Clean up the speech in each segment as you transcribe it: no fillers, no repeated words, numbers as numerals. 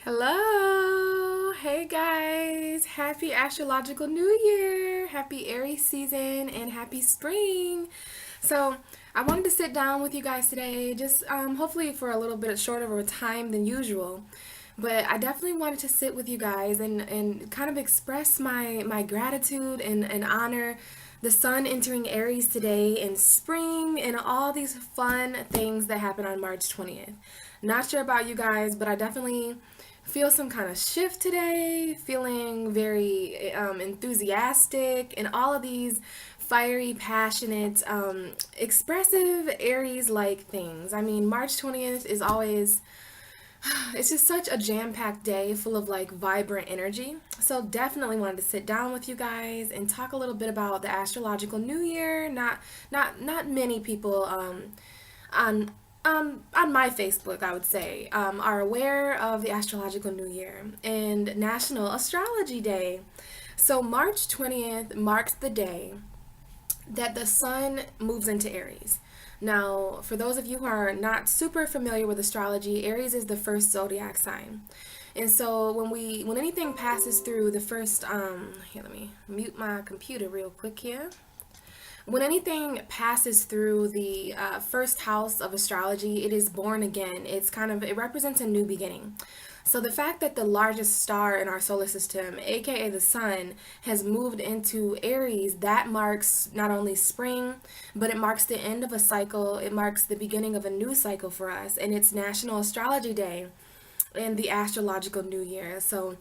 Hello. Hey guys. Happy astrological new year. Happy Aries season and happy spring. So, I wanted to sit down with you guys today, just hopefully for a little bit shorter of a time than usual. But I definitely wanted to sit with you guys and kind of express my gratitude and honor the sun entering Aries today in spring and all these fun things that happen on March 20th. Not sure about you guys, but I definitely feel some kind of shift today, feeling very enthusiastic, and all of these fiery, passionate, expressive Aries like things. I mean, March 20th is always it's just such a jam-packed day full of like vibrant energy. So definitely wanted to sit down with you guys and talk a little bit about the astrological new year. Not many people on on my Facebook, I would say, are aware of the astrological new year and National Astrology Day. So March 20th marks the day that the sun moves into Aries. Now, for those of you who are not super familiar with astrology, Aries is the first zodiac sign. And so when anything passes through the first here, let me mute my computer real quick here. When anything passes through the first house of astrology, it is born again. It represents a new beginning. So the fact that the largest star in our solar system, aka the sun, has moved into Aries, that marks not only spring, but it marks the end of a cycle. It marks the beginning of a new cycle for us, and it's National Astrology Day and the astrological new year. So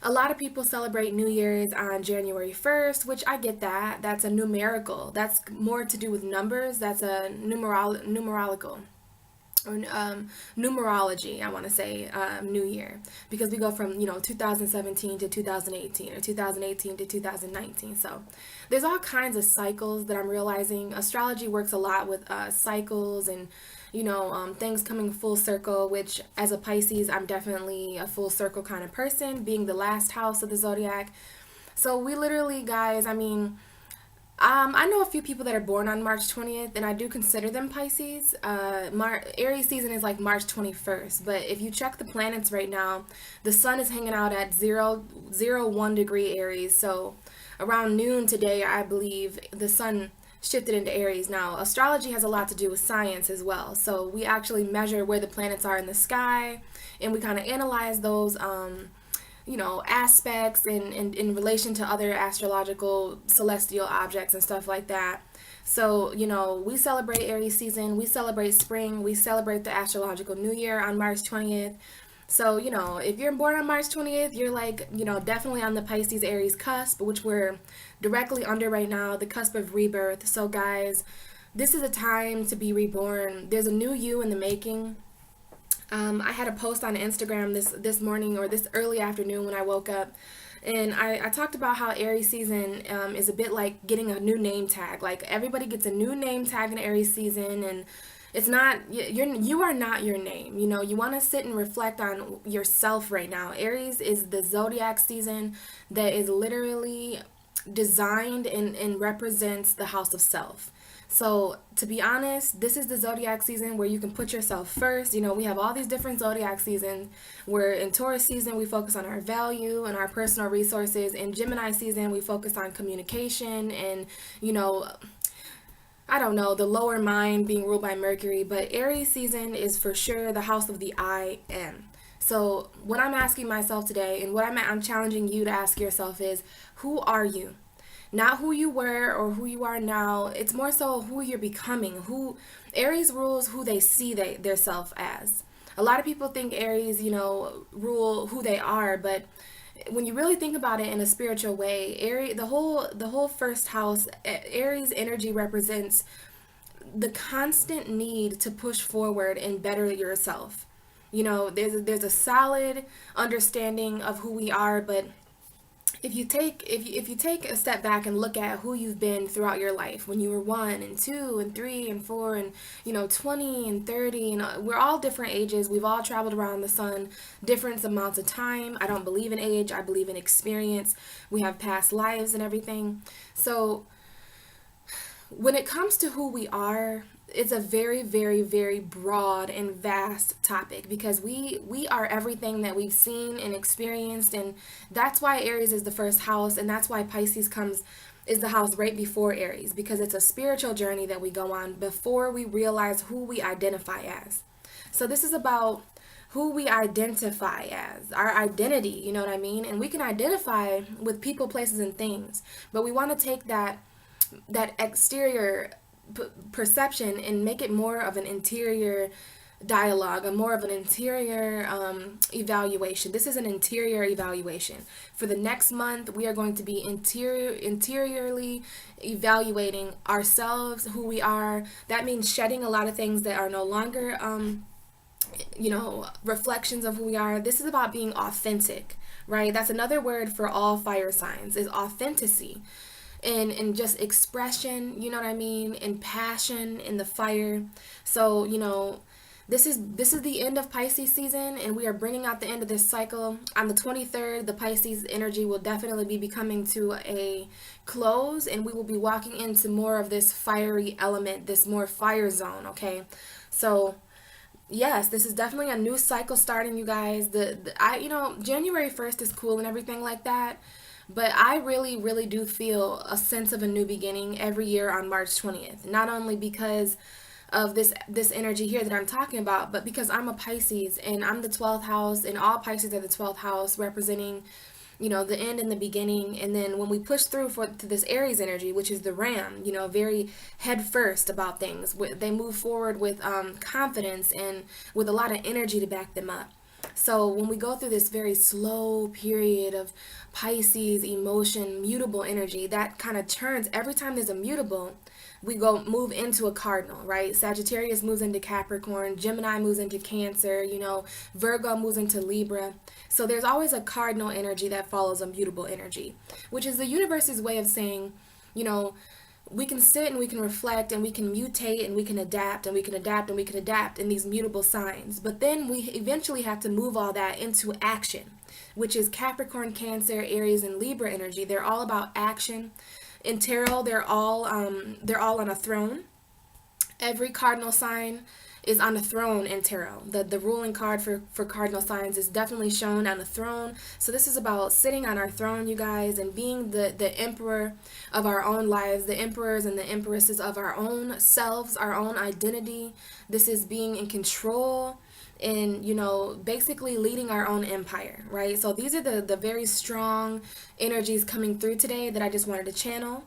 a lot of people celebrate New Year's on January 1st, which I get that. That's a numerical. That's more to do with numbers. That's a numerological or numerology, I want to say, new year, because we go from 2017 to 2018 or 2018 to 2019. So there's all kinds of cycles that I'm realizing. Astrology works a lot with cycles and things coming full circle, which as a Pisces, I'm definitely a full circle kind of person, being the last house of the zodiac. So we literally, guys, I mean, I know a few people that are born on March 20th, and I do consider them Pisces. Aries season is like March 21st, but if you check the planets right now, the sun is hanging out at 1 degree Aries. So around noon today, I believe the sun shifted into Aries. Now, astrology has a lot to do with science as well. So we actually measure where the planets are in the sky, and we kind of analyze those aspects in relation to other astrological celestial objects and stuff like that. So, we celebrate Aries season, we celebrate spring, we celebrate the astrological new year on March 20th. So, if you're born on March 20th, you're like, definitely on the Pisces Aries cusp, which we're directly under right now, the cusp of rebirth. So, guys, this is a time to be reborn. There's a new you in the making. I had a post on Instagram this morning or this early afternoon when I woke up, and I talked about how Aries season is a bit like getting a new name tag. Like everybody gets a new name tag in Aries season, and it's not you are not your name. You want to sit and reflect on yourself right now. Aries is the zodiac season that is literally designed and represents the house of self. So, to be honest, this is the zodiac season where you can put yourself first. We have all these different zodiac seasons where in Taurus season we focus on our value and our personal resources. In Gemini season, we focus on communication and, I don't know, the lower mind being ruled by Mercury. But Aries season is for sure the house of the I am. So, what I'm asking myself today and what I'm challenging you to ask yourself is, who are you? Not who you were or who you are now. It's more so who you're becoming. Who Aries rules who they see their self as. A lot of people think Aries, rule who they are, but when you really think about it in a spiritual way, Aries, the whole first house, Aries energy represents the constant need to push forward and better yourself. There's a solid understanding of who we are, but if you take a step back and look at who you've been throughout your life when you were 1 and 2 and 3 and 4 and 20 and 30, and we're all different ages. We've all traveled around the sun different amounts of time. I don't believe in age, I believe in experience. We have past lives and everything. So when it comes to who we are, it's a very, very, very broad and vast topic, because we are everything that we've seen and experienced, and that's why Aries is the first house, and that's why Pisces comes is the house right before Aries, because it's a spiritual journey that we go on before we realize who we identify as. So this is about who we identify as, our identity, you know what I mean? And we can identify with people, places, and things, but we want to take that exterior perception and make it more of an interior dialogue, a more of an interior evaluation. This is an interior evaluation. For the next month, we are going to be interiorly evaluating ourselves, who we are. That means shedding a lot of things that are no longer reflections of who we are. This is about being authentic, right? That's another word for all fire signs, is authenticity. And just expression, you know what I mean, and passion in the fire. So, this is the end of Pisces season, and we are bringing out the end of this cycle. On the 23rd, the Pisces energy will definitely be becoming to a close, and we will be walking into more of this fiery element, this more fire zone, okay? So, yes, this is definitely a new cycle starting, you guys. January 1st is cool and everything like that, but I really, really do feel a sense of a new beginning every year on March 20th. Not only because of this energy here that I'm talking about, but because I'm a Pisces and I'm the 12th house, and all Pisces are the 12th house, representing the end and the beginning. And then when we push through to this Aries energy, which is the ram, very head first about things. They move forward with confidence and with a lot of energy to back them up. So when we go through this very slow period of Pisces emotion, mutable energy, that kind of turns every time there's a mutable. We move into a cardinal, right? Sagittarius moves into Capricorn, Gemini moves into Cancer, Virgo moves into Libra. So there's always a cardinal energy that follows a mutable energy, which is the universe's way of saying, we can sit and we can reflect and we can mutate and we can adapt and we can adapt and we can adapt in these mutable signs. But then we eventually have to move all that into action, which is Capricorn, Cancer, Aries, and Libra energy. They're all about action. In tarot, they're all on a throne. Every cardinal sign is on a throne in tarot. The ruling card for cardinal signs is definitely shown on a throne. So this is about sitting on our throne, you guys, and being the emperor of our own lives, the emperors and the empresses of our own selves, our own identity. This is being in control and basically leading our own empire, right? So these are the very strong energies coming through today that I just wanted to channel.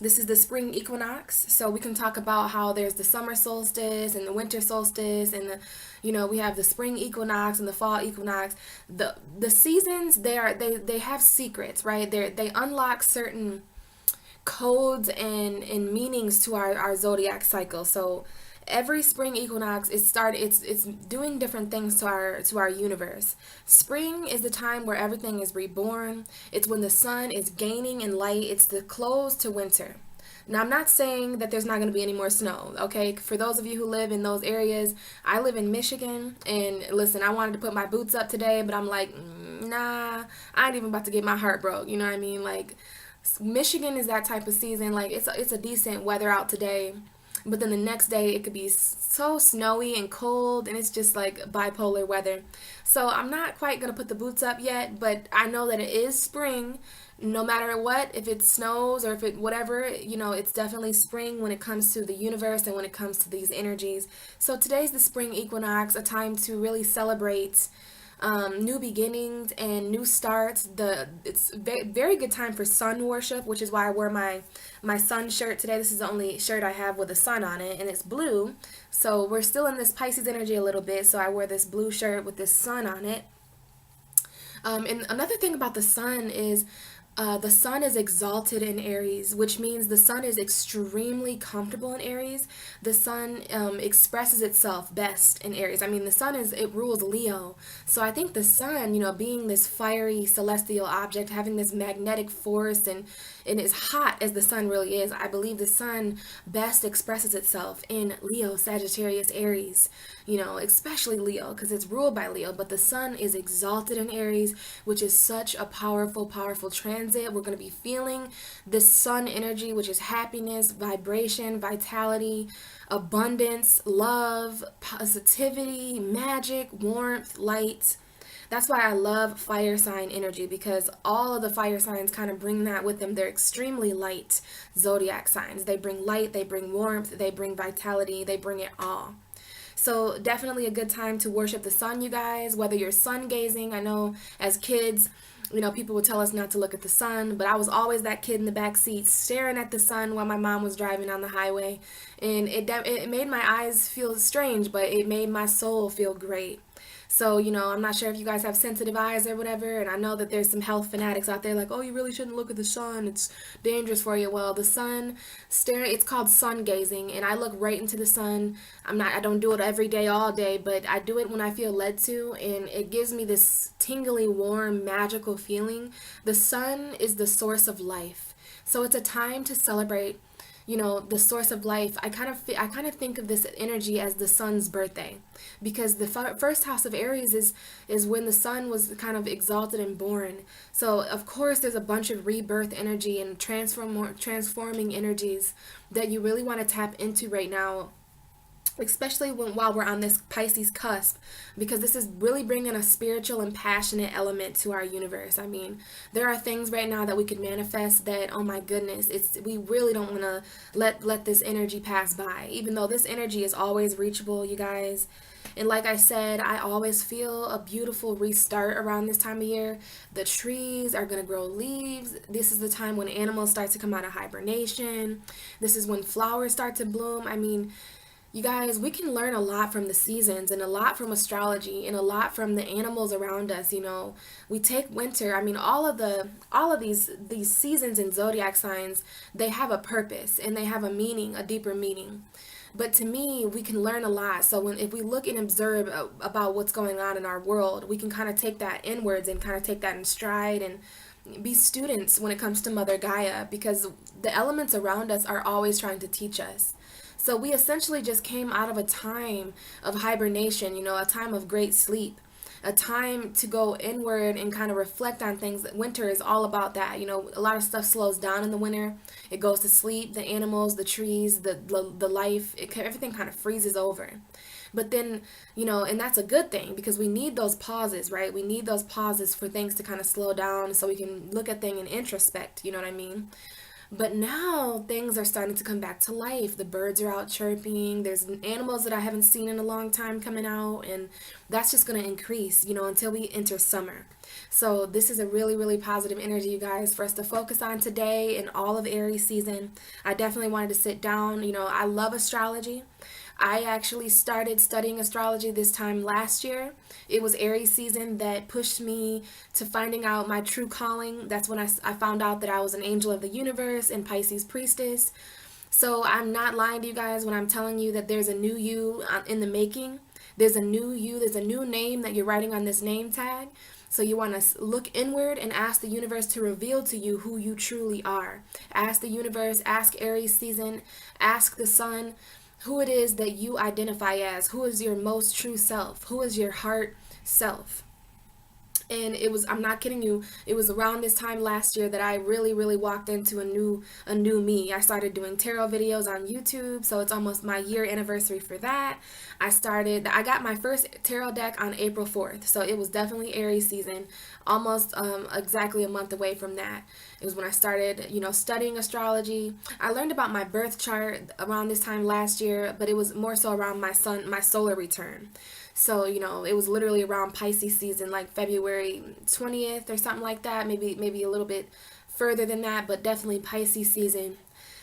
This is the spring equinox, so we can talk about how there's the summer solstice and the winter solstice, and we have the spring equinox and the fall equinox. The seasons, they have secrets, right? They unlock certain codes and meanings to our zodiac cycle. So every spring equinox it's doing different things to our universe. Spring is the time where everything is reborn. It's when the sun is gaining in light. It's the close to winter. Now, I'm not saying that there's not going to be any more snow, okay? For those of you who live in those areas, I live in Michigan, and listen, I wanted to put my boots up today, but I'm like, nah, I ain't even about to get my heart broke, you know what I mean? Like, Michigan is that type of season. Like, it's a decent weather out today, but then the next day it could be so snowy and cold, and it's just like bipolar weather. So I'm not quite going to put the boots up yet, but I know that it is spring. No matter what, if it snows or if it whatever, it's definitely spring when it comes to the universe and when it comes to these energies. So today's the spring equinox, a time to really celebrate new beginnings and new starts. It's very good time for sun worship, which is why I wore my sun shirt today. This is the only shirt I have with a sun on it, and it's blue. So we're still in this Pisces energy a little bit, so I wear this blue shirt with this sun on it. And another thing about the sun is the sun is exalted in Aries, which means the sun is extremely comfortable in Aries. The sun expresses itself best in Aries. I mean, the sun it rules Leo. So I think the sun, being this fiery celestial object, having this magnetic force and and as hot as the sun really is, I believe the sun best expresses itself in Leo, Sagittarius, Aries, especially Leo because it's ruled by Leo. But the sun is exalted in Aries, which is such a powerful, powerful transit. We're going to be feeling this sun energy, which is happiness, vibration, vitality, abundance, love, positivity, magic, warmth, light. That's why I love fire sign energy, because all of the fire signs kind of bring that with them. They're extremely light zodiac signs. They bring light, they bring warmth, they bring vitality, they bring it all. So definitely a good time to worship the sun, you guys, whether you're sun gazing. I know as kids, people would tell us not to look at the sun, but I was always that kid in the back seat staring at the sun while my mom was driving on the highway. And it made my eyes feel strange, but it made my soul feel great. So, I'm not sure if you guys have sensitive eyes or whatever, and I know that there's some health fanatics out there like, oh, you really shouldn't look at the sun. It's dangerous for you. Well, the sun, it's called sun gazing, and I look right into the sun. I don't do it every day, all day, but I do it when I feel led to, and it gives me this tingly, warm, magical feeling. The sun is the source of life. So it's a time to celebrate the source of life. I kind of think of this energy as the sun's birthday, because the first house of Aries is when the sun was kind of exalted and born. So of course there's a bunch of rebirth energy and transforming energies that you really want to tap into right now, especially while we're on this Pisces cusp, because this is really bringing a spiritual and passionate element to our universe. I mean, there are things right now that we could manifest that, oh my goodness, we really don't want to let this energy pass by, even though this energy is always reachable, you guys. And like I said, I always feel a beautiful restart around this time of year. The trees are going to grow leaves. This is the time when animals start to come out of hibernation. This is when flowers start to bloom. I mean, you guys, we can learn a lot from the seasons, and a lot from astrology, and a lot from the animals around us. We take winter. I mean, all of these seasons and zodiac signs, they have a purpose and they have a meaning, a deeper meaning. But to me, we can learn a lot. So if we look and observe about what's going on in our world, we can kind of take that inwards and kind of take that in stride and be students when it comes to Mother Gaia, because the elements around us are always trying to teach us. So we essentially just came out of a time of hibernation, a time of great sleep, a time to go inward and kind of reflect on things. Winter is all about that. A lot of stuff slows down in the winter. It goes to sleep, the animals, the trees, the life, everything kind of freezes over. But then, and that's a good thing, because we need those pauses, right? We need those pauses for things to kind of slow down so we can look at things and introspect, you know what I mean? But now things are starting to come back to life. The birds are out chirping. There's animals that I haven't seen in a long time coming out, and that's just going to increase, until we enter summer. So this is a really, really positive energy, you guys, for us to focus on today and all of Aries season. I definitely wanted to sit down. I love astrology. I actually started studying astrology this time last year. It was Aries season that pushed me to finding out my true calling. That's when I found out that I was an angel of the universe and Pisces priestess. So I'm not lying to you guys when I'm telling you that there's a new you in the making. There's a new you, there's a new name that you're writing on this name tag. So you want to look inward and ask the universe to reveal to you who you truly are. Ask the universe, ask Aries season, ask the sun, who it is that you identify as, who is your most true self, who is your heart self. And I'm not kidding you, it was around this time last year that I really, really walked into a new me. I started doing tarot videos on YouTube, so it's almost my year anniversary for that. I got my first tarot deck on April 4th, so it was definitely Aries season, almost exactly a month away from that. It was when I started, studying astrology. I learned about my birth chart around this time last year, but it was more so around my solar return. So, it was literally around Pisces season, like February 20th or something like that, maybe a little bit further than that, but definitely Pisces season.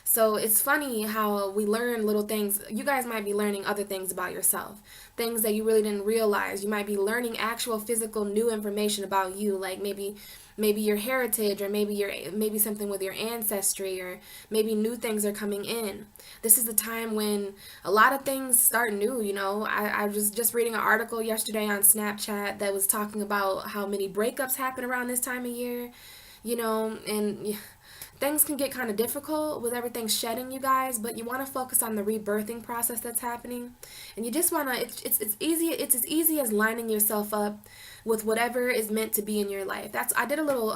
So it's funny how we learn little things. You guys might be learning other things about yourself, things that you really didn't realize. You might be learning actual physical new information about you, like maybe your heritage, or maybe something with your ancestry, or maybe new things are coming in. This is the time when a lot of things start new. I was just reading an article yesterday on Snapchat that was talking about how many breakups happen around this time of year. and things can get kind of difficult with everything shedding, you guys, but you want to focus on the rebirthing process that's happening. And you just want to, it's as easy as lining yourself up with whatever is meant to be in your life. I did a little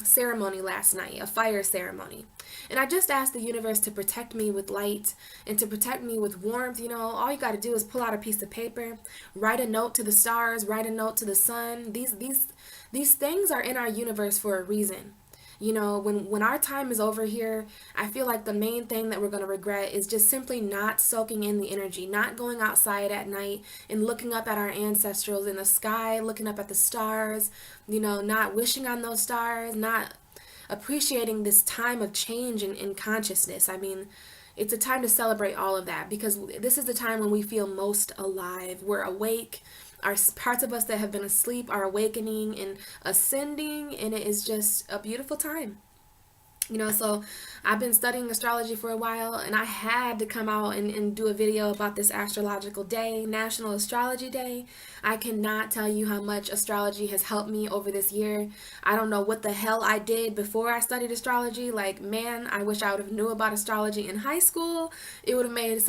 ceremony last night, a fire ceremony. And I just asked the universe to protect me with light and to protect me with warmth. All you got to do is pull out a piece of paper, write a note to the stars, write a note to the sun. These things are in our universe for a reason. When our time is over here, I feel like the main thing that we're going to regret is just simply not soaking in the energy, not going outside at night and looking up at our ancestrals in the sky, looking up at the stars, not wishing on those stars, not appreciating this time of change in consciousness. I mean, it's a time to celebrate all of that, because this is the time when we feel most alive. We're awake. Our parts of us that have been asleep are awakening and ascending, and it is just a beautiful time. So I've been studying astrology for a while, and I had to come out and do a video about this astrological day, National Astrology Day. I cannot tell you how much astrology has helped me over this year. I don't know what the hell I did before I studied astrology. Like, man, I wish I would have knew about astrology in high school. It would have made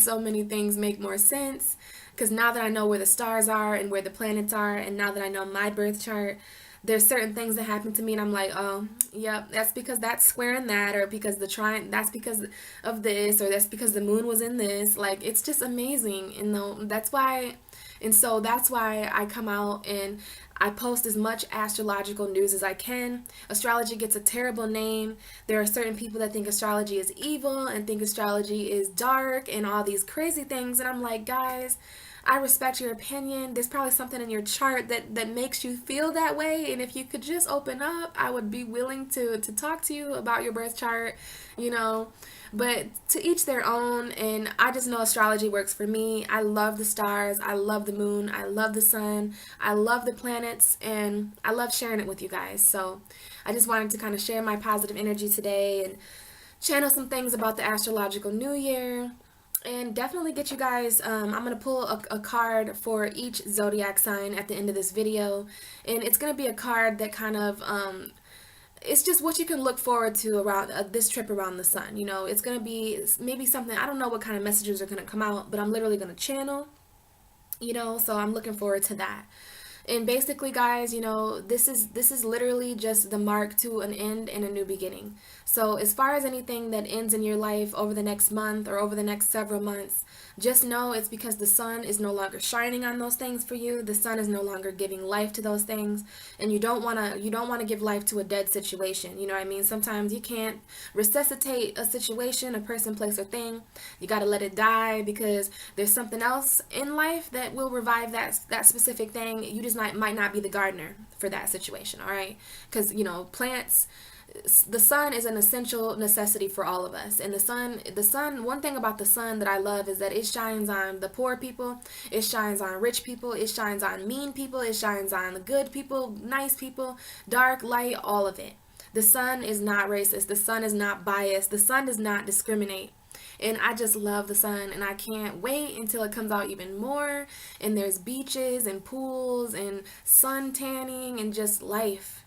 so many things make more sense. Because now that I know where the stars are and where the planets are, and now that I know my birth chart, there's certain things that happen to me and I'm like, oh, yep, that's because that's squaring that, or because that's because of this, or that's because the moon was in this. Like, it's just amazing. And that's why I come out and I post as much astrological news as I can. Astrology gets a terrible name. There are certain people that think astrology is evil and think astrology is dark and all these crazy things. And I'm like, guys, I respect your opinion. There's probably something in your chart that makes you feel that way. And if you could just open up, I would be willing to talk to you about your birth chart, But to each their own. And I just know astrology works for me. I love the stars. I love the moon. I love the sun. I love the planets. And I love sharing it with you guys. So I just wanted to kind of share my positive energy today and channel some things about the astrological new year. And definitely get you guys, I'm going to pull a card for each zodiac sign at the end of this video. And it's going to be a card that kind of, it's just what you can look forward to around this trip around the sun. It's going to be maybe something, I don't know what kind of messages are going to come out, but I'm literally going to channel, so I'm looking forward to that. And basically, guys, this is literally just the mark to an end and a new beginning. So as far as anything that ends in your life over the next month or over the next several months, just know it's because the sun is no longer shining on those things for you. The sun is no longer giving life to those things, and you don't want to give life to a dead situation. You know what I mean? Sometimes you can't resuscitate a situation, a person, place, or thing. You got to let it die, because there's something else in life that will revive that specific thing. You just might not be the gardener for that situation, all right? Because plants, the sun is an essential necessity for all of us. And the sun, one thing about the sun that I love is that it shines on the poor people, it shines on rich people, it shines on mean people, it shines on the good people, nice people, dark, light, all of it. The sun is not racist, the sun is not biased, the sun does not discriminate. And I just love the sun, and I can't wait until it comes out even more, and there's beaches and pools and sun tanning and just life.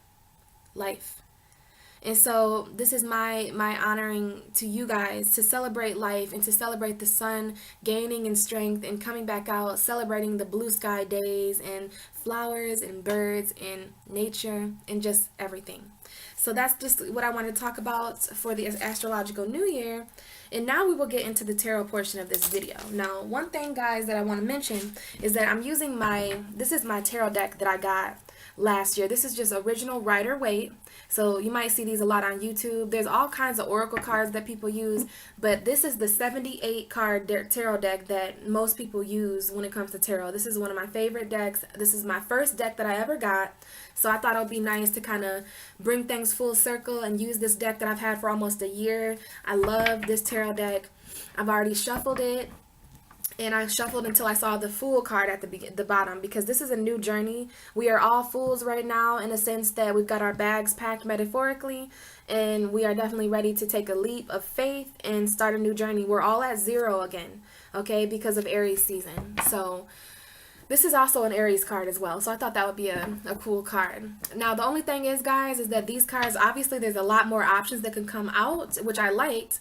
And so this is my honoring to you guys, to celebrate life and to celebrate the sun gaining in strength and coming back out, celebrating the blue sky days and flowers and birds and nature and just everything. So that's just what I wanted to talk about for the astrological new year. And now we will get into the tarot portion of this video. Now, one thing, guys, that I want to mention is that I'm using this is my tarot deck that I got last year. This is just original Waite. So you might see these a lot on YouTube. There's all kinds of oracle cards that people use, but this is the 78 card tarot deck that most people use when it comes to tarot. This is one of my favorite decks. This is my first deck that I ever got. So I thought it would be nice to kind of bring things full circle and use this deck that I've had for almost a year. I love this tarot deck. I've already shuffled it. And I shuffled until I saw the Fool card at the bottom, because this is a new journey. We are all fools right now, in a sense that we've got our bags packed metaphorically, and we are definitely ready to take a leap of faith and start a new journey. We're all at zero again, okay, because of Aries season. So This is also an Aries card as well, so I thought that would be a cool card. Now, the only thing is, guys, is that these cards, obviously, there's a lot more options that can come out, which I liked.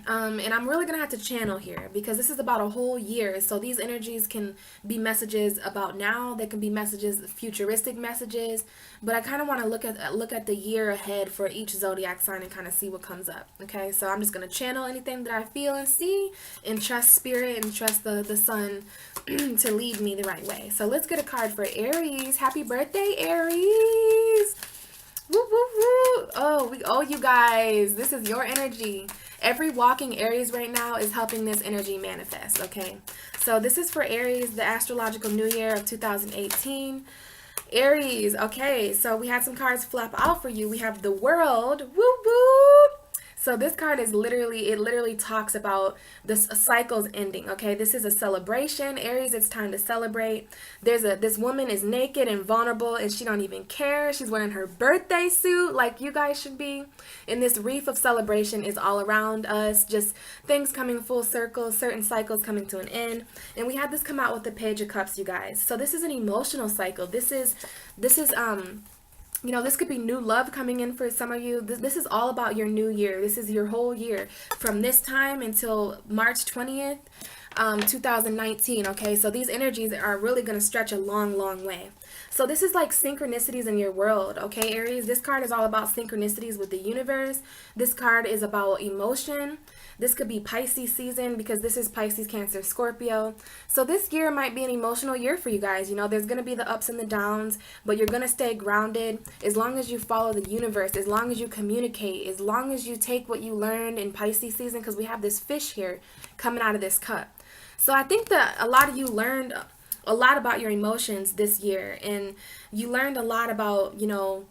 And I'm really going to have to channel here because this is about a whole year. So these energies can be messages about now. They can be messages, futuristic messages. But I kind of want to look at the year ahead for each zodiac sign and kind of see what comes up. Okay, so I'm just going to channel anything that I feel and see and trust spirit and trust the sun to lead me the right way. So let's get a card for Aries. Happy birthday, Aries! Woo, woo, woo. Oh, we owe you guys. This is your energy. Every walking Aries right now is helping this energy manifest, okay? So this is for Aries, the astrological new year of 2018. Aries, okay, so we had some cards flop out for you. We have the World. Woo, woo. So this card is literally talks about this cycle's ending, okay? This is a celebration. Aries, it's time to celebrate. This woman is naked and vulnerable and she don't even care. She's wearing her birthday suit like you guys should be. And this wreath of celebration is all around us, just things coming full circle, certain cycles coming to an end. And we had this come out with the Page of Cups, you guys. So this is an emotional cycle. This is you know, this could be new love coming in for some of you. This is all about your new year. This is your whole year from this time until March 20th, 2019. Okay, so these energies are really going to stretch a long, long way. So this is like synchronicities in your world, okay, Aries? This card is all about synchronicities with the universe. This card is about emotion. This could be Pisces season because this is Pisces, Cancer, Scorpio. So this year might be an emotional year for you guys. You know, there's going to be the ups and the downs, but you're going to stay grounded as long as you follow the universe, as long as you communicate, as long as you take what you learned in Pisces season, because we have this fish here coming out of this cup. So I think that a lot of you learned a lot about your emotions this year, and you learned a lot about, you know,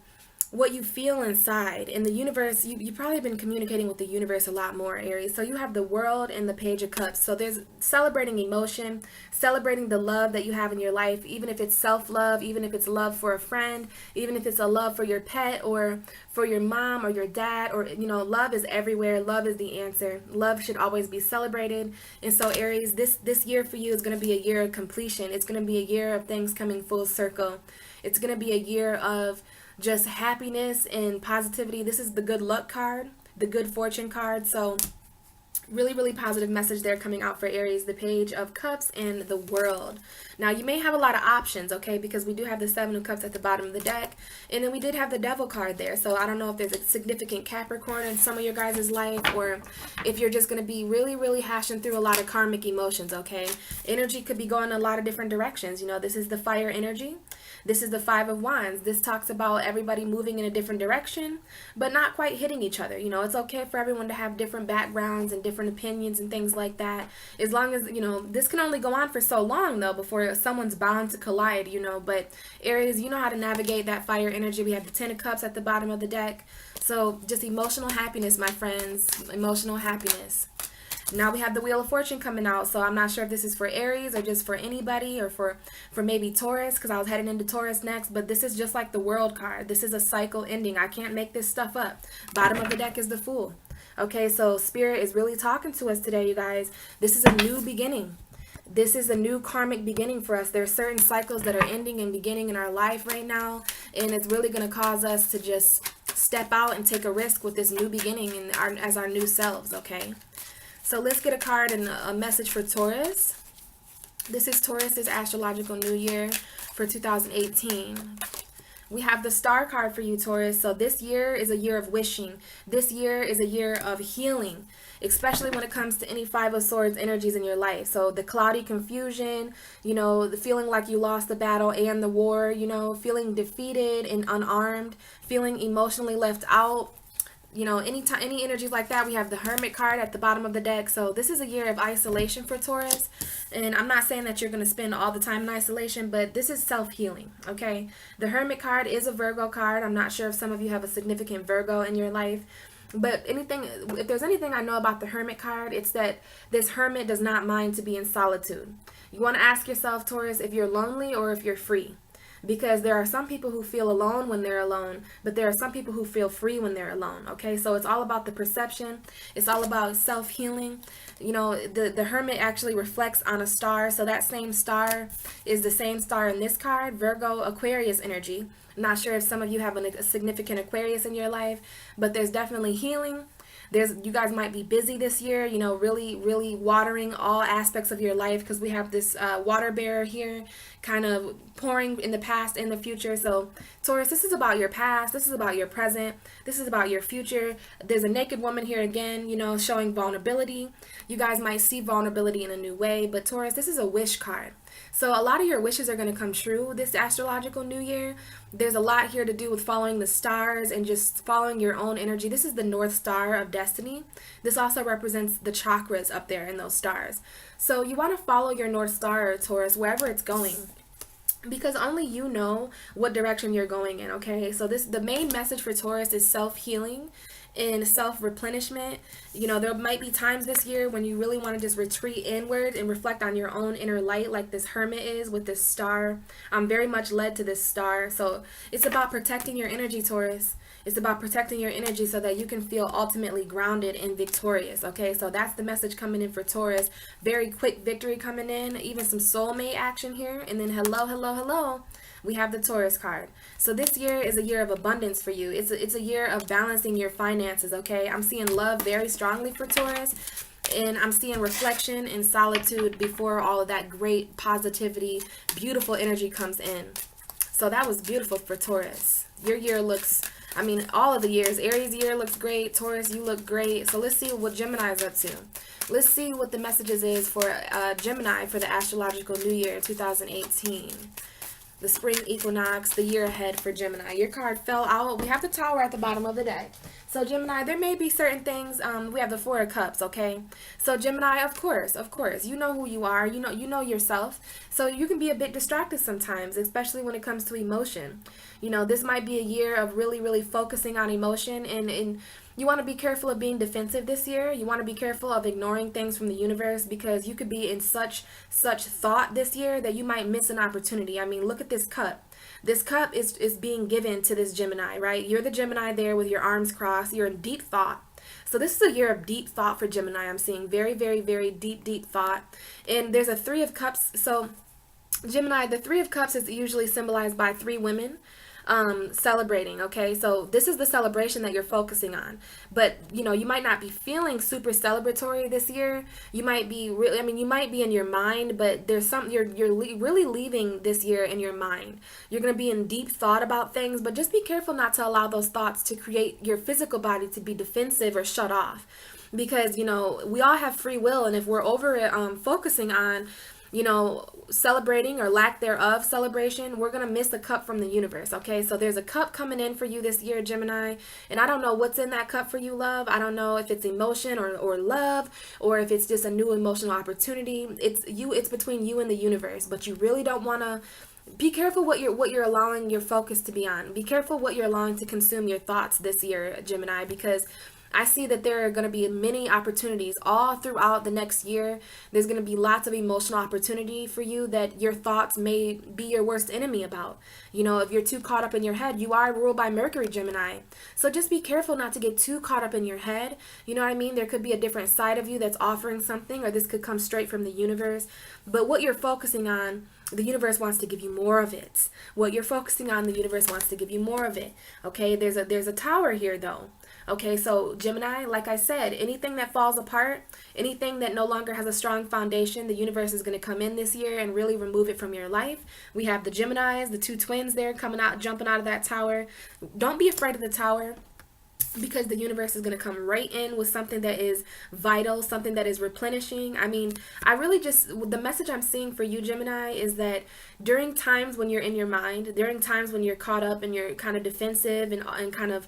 what you feel inside. In the universe, you probably been communicating with the universe a lot more, Aries. So you have the World and the Page of Cups. So there's celebrating emotion, celebrating the love that you have in your life, even if it's self-love, even if it's love for a friend, even if it's a love for your pet or for your mom or your dad, or, you know, love is everywhere. Love is the answer. Love should always be celebrated. And so Aries, this year for you is going to be a year of completion. It's going to be a year of things coming full circle. It's going to be a year of just happiness and positivity. This is the good luck card, the good fortune card. So really positive message there coming out for Aries, the Page of Cups and the World. Now you may have a lot of options, okay, because we do have the Seven of Cups at the bottom of the deck, and then we did have the Devil card there. So I don't know if there's a significant Capricorn in some of your guys' life, or if you're just going to be really hashing through a lot of karmic emotions, okay? Energy could be going a lot of different directions. You know, this is the fire energy. This is the Five of Wands. This talks about everybody moving in a different direction, but not quite hitting each other. You know, it's okay for everyone to have different backgrounds and different opinions and things like that. As long as, you know, this can only go on for so long, though, before someone's bound to collide, you know. But Aries, you know how to navigate that fire energy. We have the Ten of Cups at the bottom of the deck. So just emotional happiness, my friends. Emotional happiness. Now we have the Wheel of Fortune coming out, so I'm not sure if this is for Aries or just for anybody, or for maybe Taurus, because I was heading into Taurus next, but this is just like the World card. This is a cycle ending. I can't make this stuff up. Bottom of the deck is the Fool. Okay, so Spirit is really talking to us today, you guys. This is a new beginning. This is a new karmic beginning for us. There are certain cycles that are ending and beginning in our life right now, and it's really going to cause us to just step out and take a risk with this new beginning and as our new selves, okay? So let's get a card and a message for Taurus. This is Taurus's astrological new year for 2018. We have the Star card for you, Taurus. So this year is a year of wishing. This year is a year of healing, especially when it comes to any Five of Swords energies in your life. So the cloudy confusion, you know, the feeling like you lost the battle and the war, you know, feeling defeated and unarmed, feeling emotionally left out. You know, any energies like that. We have the Hermit card at the bottom of the deck. So this is a year of isolation for Taurus. And I'm not saying that you're going to spend all the time in isolation, but this is self-healing, okay? The Hermit card is a Virgo card. I'm not sure if some of you have a significant Virgo in your life. But if there's anything I know about the Hermit card, it's that this Hermit does not mind to be in solitude. You want to ask yourself, Taurus, if you're lonely or if you're free. because there are some people who feel alone when they're alone, but there are some people who feel free when they're alone. Okay, so it's all about the perception. It's all about self-healing. You know, the Hermit actually reflects on a star, so that same star is the same star in this card, Virgo Aquarius energy. I'm not sure if some of you have a significant Aquarius in your life, but there's definitely healing. You guys might be busy this year, you know, really watering all aspects of your life, because we have this water bearer here kind of pouring in the past and the future. So Taurus, this is about your past, this is about your present, this is about your future. There's a naked woman here again, you know, showing vulnerability. You guys might see vulnerability in a new way, but Taurus, this is a wish card. So a lot of your wishes are going to come true this astrological new year. There's a lot here to do with following the stars and just following your own energy. This is the North Star of destiny. This also represents the chakras up there in those stars. So you want to follow your North Star, Taurus, wherever it's going, because only you know what direction you're going in. Okay, so the main message for Taurus is self-healing and self-replenishment. You know, there might be times this year when you really want to just retreat inward and reflect on your own inner light, like this Hermit is with this star. I'm very much led to this star. So it's about protecting your energy, Taurus. It's about protecting your energy so that you can feel ultimately grounded and victorious. Okay, so that's the message coming in for Taurus. Very quick victory coming in, even some soulmate action here. And then hello, we have the Taurus card. So this year is a year of abundance for you. It's a year of balancing your finances, okay? I'm seeing love very strongly for Taurus, and I'm seeing reflection and solitude before all of that great positivity, beautiful energy comes in. So that was beautiful for Taurus. Your year looks, I mean, all of the years. Aries year looks great. Taurus, you look great. So let's see what Gemini is up to. Let's see what the messages is for Gemini for the astrological new year 2018. The spring equinox, the year ahead for Gemini. Your card fell out. We have the Tower at the bottom of the deck. So Gemini, there may be certain things. We have the Four of Cups, okay? So Gemini, of course, you know who you are. You know yourself. So you can be a bit distracted sometimes, especially when it comes to emotion. You know, this might be a year of really focusing on emotion, and you want to be careful of being defensive this year. You want to be careful of ignoring things from the universe, because you could be in such thought this year that you might miss an opportunity. I mean, look at this cup. This cup is being given to this Gemini, right? You're the Gemini there with your arms crossed. You're in deep thought. So this is a year of deep thought for Gemini. I'm seeing very deep thought. And there's a Three of Cups. So Gemini, the Three of Cups is usually symbolized by three women celebrating. Okay, so this is the celebration that you're focusing on, but you know, you might not be feeling super celebratory this year. You might be really, I mean, you might be in your mind, but there's something really leaving this year in your mind. You're going to be in deep thought about things, but just be careful not to allow those thoughts to create your physical body to be defensive or shut off, because you know, we all have free will, and if we're over focusing on, you know, celebrating or lack thereof celebration, we're going to miss the cup from the universe. Okay, so there's a cup coming in for you this year, Gemini, and I don't know what's in that cup for you, love. I don't know if it's emotion or love, or if it's just a new emotional opportunity. It's between you and the universe, but you really don't want to. Be careful what you're allowing your focus to be on. Be careful what you're allowing to consume your thoughts this year, Gemini, because I see that there are going to be many opportunities all throughout the next year. There's going to be lots of emotional opportunity for you that your thoughts may be your worst enemy about. You know, if you're too caught up in your head, you are ruled by Mercury, Gemini. So just be careful not to get too caught up in your head. You know what I mean? There could be a different side of you that's offering something, or this could come straight from the universe. But what you're focusing on, the universe wants to give you more of it. What you're focusing on, the universe wants to give you more of it. Okay, there's a tower here though. Okay, so Gemini, like I said, anything that falls apart, anything that no longer has a strong foundation, the universe is going to come in this year and really remove it from your life. We have the Geminis, the two twins there coming out, jumping out of that tower. Don't be afraid of the tower, because the universe is going to come right in with something that is vital, something that is replenishing. I mean, I really just, the message I'm seeing for you, Gemini, is that during times when you're in your mind, during times when you're caught up and you're kind of defensive and kind of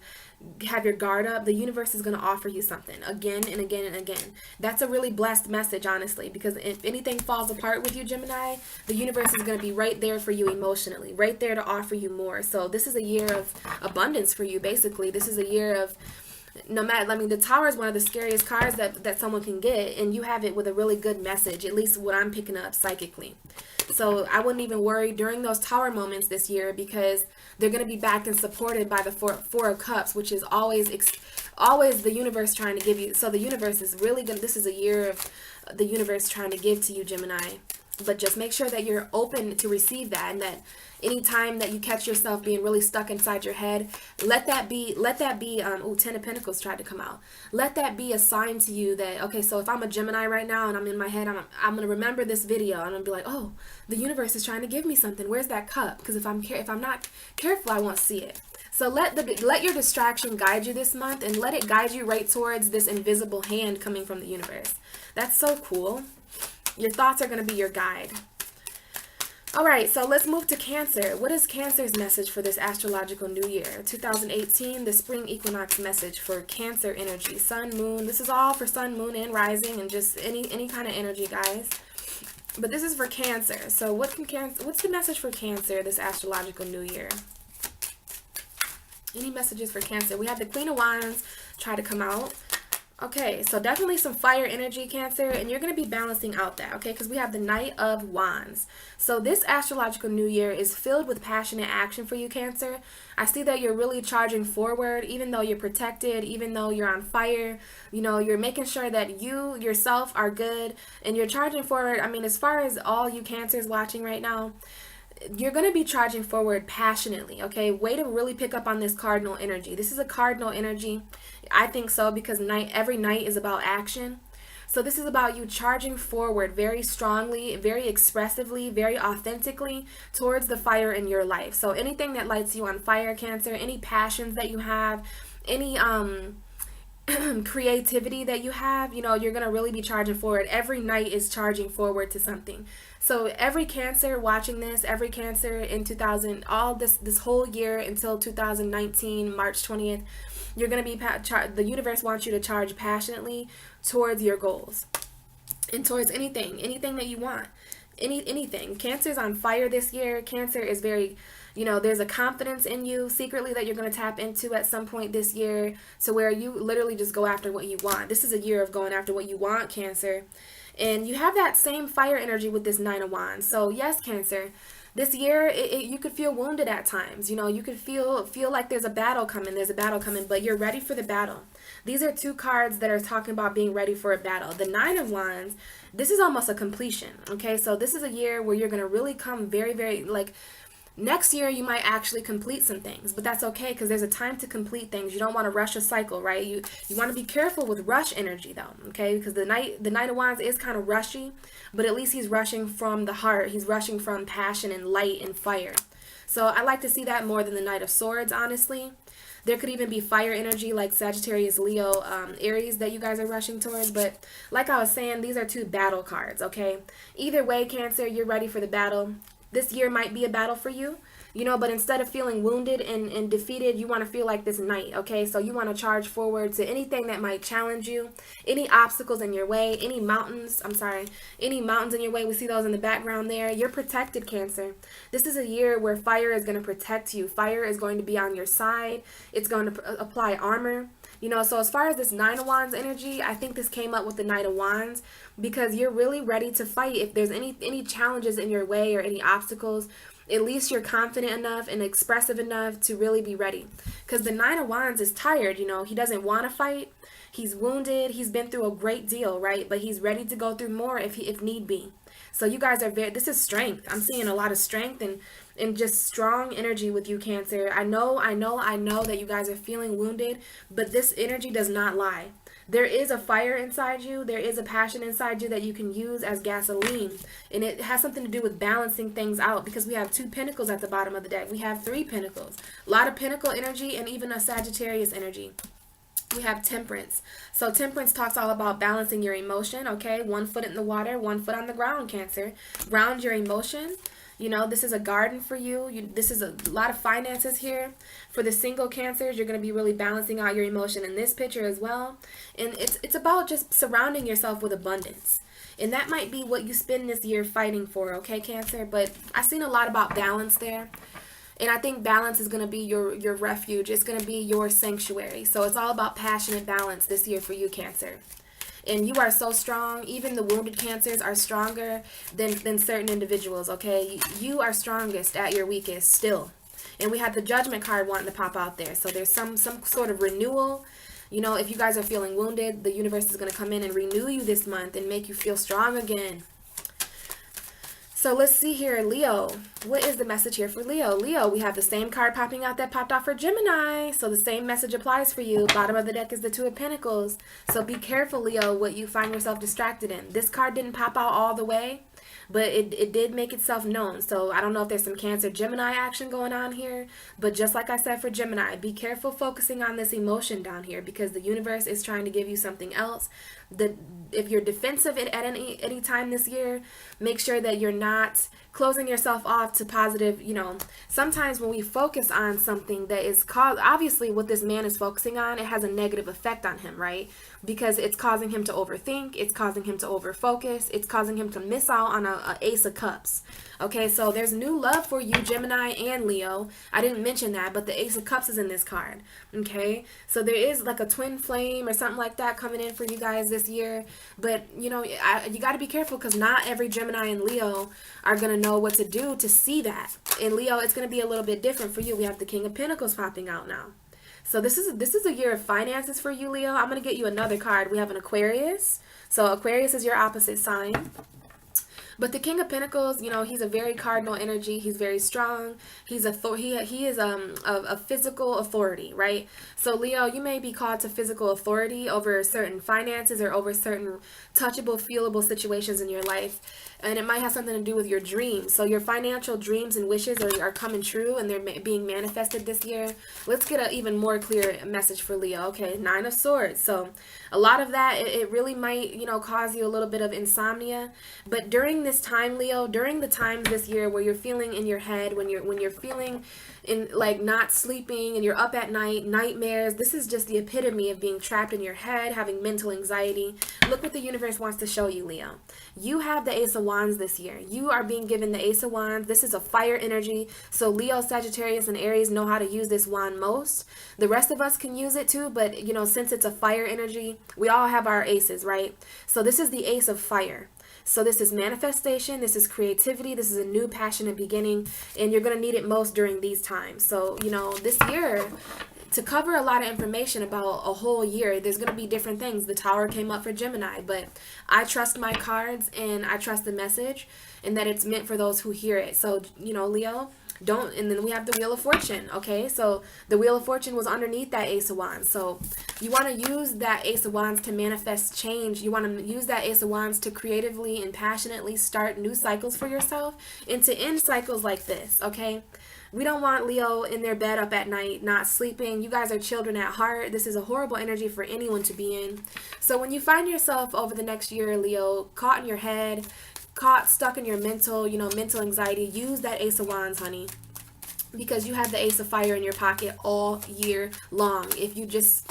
have your guard up, the universe is going to offer you something again and again and again. That's a really blessed message, honestly, because if anything falls apart with you, Gemini, the universe is going to be right there for you emotionally, right there to offer you more. So this is a year of abundance for you, basically. This is a year of No matter, I mean, the Tower is one of the scariest cards that someone can get, and you have it with a really good message, at least what I'm picking up psychically. So I wouldn't even worry during those Tower moments this year, because they're going to be backed and supported by the Four of Cups, which is always the universe trying to give you. So the universe is really good. This is a year of the universe trying to give to you, Gemini. But just make sure that you're open to receive that, and that anytime that you catch yourself being really stuck inside your head, let that be, oh, Ten of Pentacles tried to come out. Let that be a sign to you that, okay, so if I'm a Gemini right now and I'm in my head, I'm going to remember this video, and I'm going to be like, oh, the universe is trying to give me something. Where's that cup? Because if I'm not careful, I won't see it. So let your distraction guide you this month, and let it guide you right towards this invisible hand coming from the universe. That's so cool. Your thoughts are going to be your guide. All right, so let's move to Cancer. What is Cancer's message for this astrological new year? 2018, the spring equinox message for Cancer energy. Sun, moon. This is all for sun, moon, and rising, and just any kind of energy, guys. But this is for Cancer. So what's the message for Cancer this astrological new year? Any messages for Cancer? We have the Queen of Wands try to come out. Okay, so definitely some fire energy, Cancer, and you're going to be balancing out that, okay, because we have the Knight of Wands. So this astrological new year is filled with passionate action for you, Cancer. I see that you're really charging forward, even though you're protected, even though you're on fire. You know, you're making sure that you yourself are good, and you're charging forward. I mean, as far as all you Cancers watching right now, you're going to be charging forward passionately, okay? Way to really pick up on this cardinal energy. This is a cardinal energy. I think so, because every night is about action. So this is about you charging forward very strongly, very expressively, very authentically towards the fire in your life. So anything that lights you on fire, Cancer, any passions that you have, any creativity that you have, you know, you're going to really be charging forward. Every night is charging forward to something. So every Cancer watching this, every Cancer in this whole year until 2019, March 20th, you're going to be, the universe wants you to charge passionately towards your goals and towards anything that you want. Anything. Cancer's on fire this year. Cancer is very, you know, there's a confidence in you secretly that you're going to tap into at some point this year, to where you literally just go after what you want. This is a year of going after what you want, Cancer. And you have that same fire energy with this Nine of Wands. So yes, Cancer, this year you could feel wounded at times. You know, you could feel like there's a battle coming. But you're ready for the battle. These are two cards that are talking about being ready for a battle. The Nine of Wands, this is almost a completion. Okay, so this is a year where you're going to really come very, very, like, next year you might actually complete some things, but that's okay, because there's a time to complete things. You don't want to rush a cycle, right? You want to be careful with rush energy, though, okay? Because the Knight of Wands is kind of rushy, but at least he's rushing from the heart. He's rushing from passion and light and fire. So I like to see that more than the Knight of Swords, honestly. There could even be fire energy like Sagittarius, Leo, Aries that you guys are rushing towards. But like I was saying, these are two battle cards, okay? Either way, Cancer, you're ready for the battle. This year might be a battle for you, you know, but instead of feeling wounded and defeated, you want to feel like this knight, okay? So you want to charge forward to anything that might challenge you, any obstacles in your way, any mountains in your way. We see those in the background there. You're protected, Cancer. This is a year where fire is going to protect you. Fire is going to be on your side. It's going to apply armor. You know, so as far as this Nine of Wands energy, I think this came up with the Knight of Wands, because you're really ready to fight. If there's any challenges in your way or any obstacles, at least you're confident enough and expressive enough to really be ready. Because the Nine of Wands is tired, you know. He doesn't want to fight. He's wounded. He's been through a great deal, right? But he's ready to go through more if need be. So you guys are this is strength. I'm seeing a lot of strength and just strong energy with you, Cancer. I know that you guys are feeling wounded, but this energy does not lie. There is a fire inside you. There is a passion inside you that you can use as gasoline. And it has something to do with balancing things out, because we have two pentacles at the bottom of the deck. We have three pentacles. A lot of pentacle energy and even a Sagittarius energy. We have Temperance. So Temperance talks all about balancing your emotion, okay? 1 foot in the water, 1 foot on the ground, Cancer. Ground your emotion. You know, this is a garden for you. This is a lot of finances here. For the single Cancers, you're going to be really balancing out your emotion in this picture as well. And it's about just surrounding yourself with abundance. And that might be what you spend this year fighting for, okay, Cancer? But I've seen a lot about balance there. And I think balance is going to be your refuge. It's going to be your sanctuary. So it's all about passionate balance this year for you, Cancer. And you are so strong. Even the wounded Cancers are stronger than certain individuals, okay? You are strongest at your weakest still. And we had the Judgment card wanting to pop out there. So there's some sort of renewal. You know, if you guys are feeling wounded, the universe is going to come in and renew you this month and make you feel strong again. So let's see here, Leo. What is the message here for Leo? Leo, we have the same card popping out that popped out for Gemini. So the same message applies for you. Bottom of the deck is the Two of Pentacles. So be careful, Leo, what you find yourself distracted in. This card didn't pop out all the way, but it did make itself known. So I don't know if there's some Cancer Gemini action going on here, but just like I said for Gemini, be careful focusing on this emotion down here, because the universe is trying to give you something else. If you're defensive at any time this year, make sure that you're not closing yourself off to positive. You know, sometimes when we focus on something that is obviously what this man is focusing on, it has a negative effect on him, right? Because it's causing him to overthink, it's causing him to overfocus, it's causing him to miss out on a Ace of Cups. Okay, so there's new love for you, Gemini and Leo. I didn't mention that, but the Ace of Cups is in this card. Okay, so there is like a twin flame or something like that coming in for you guys this year. But, you know, you got to be careful, because not every Gemini and Leo are going to know what to do to see that. In Leo, it's going to be a little bit different for you. We have the King of Pentacles popping out now. So this is a year of finances for you, Leo. I'm going to get you another card. We have an Aquarius. So Aquarius is your opposite sign. But the King of Pentacles, you know, he's a very cardinal energy. He's very strong. He is a physical authority, right? So Leo, you may be called to physical authority over certain finances or over certain touchable, feelable situations in your life. And it might have something to do with your dreams. So your financial dreams and wishes are coming true, and they're being manifested this year. Let's get an even more clear message for Leo. Okay, Nine of Swords. So a lot of that, it really might, you know, cause you a little bit of insomnia. But during this time, Leo, during the times this year where you're feeling in your head, when you're feeling in like not sleeping and you're up at night, nightmares, this is just the epitome of being trapped in your head, having mental anxiety. Look what the universe wants to show you, Leo. You have the Ace of Wands this year. You are being given the Ace of Wands. This is a fire energy. So Leo, Sagittarius, and Aries know how to use this wand most. The rest of us can use it too, but you know, since it's a fire energy, we all have our aces, right? So this is the Ace of Fire. So this is manifestation, this is creativity, this is a new passionate beginning, and you're going to need it most during these times. So, you know, this year, to cover a lot of information about a whole year, there's going to be different things. The Tower came up for Gemini, but I trust my cards and I trust the message, and that it's meant for those who hear it. So, you know, Leo, and then we have the Wheel of Fortune. Okay, so the Wheel of Fortune was underneath that Ace of Wands. So you want to use that Ace of Wands to manifest change. You want to use that Ace of Wands to creatively and passionately start new cycles for yourself and to end cycles like this. Okay, we don't want Leo in their bed up at night not sleeping. You guys are children at heart. This is a horrible energy for anyone to be in. So when you find yourself over the next year, Leo, caught in your head, stuck in your mental anxiety, use that Ace of Wands, honey, because you have the Ace of Fire in your pocket all year long. If you just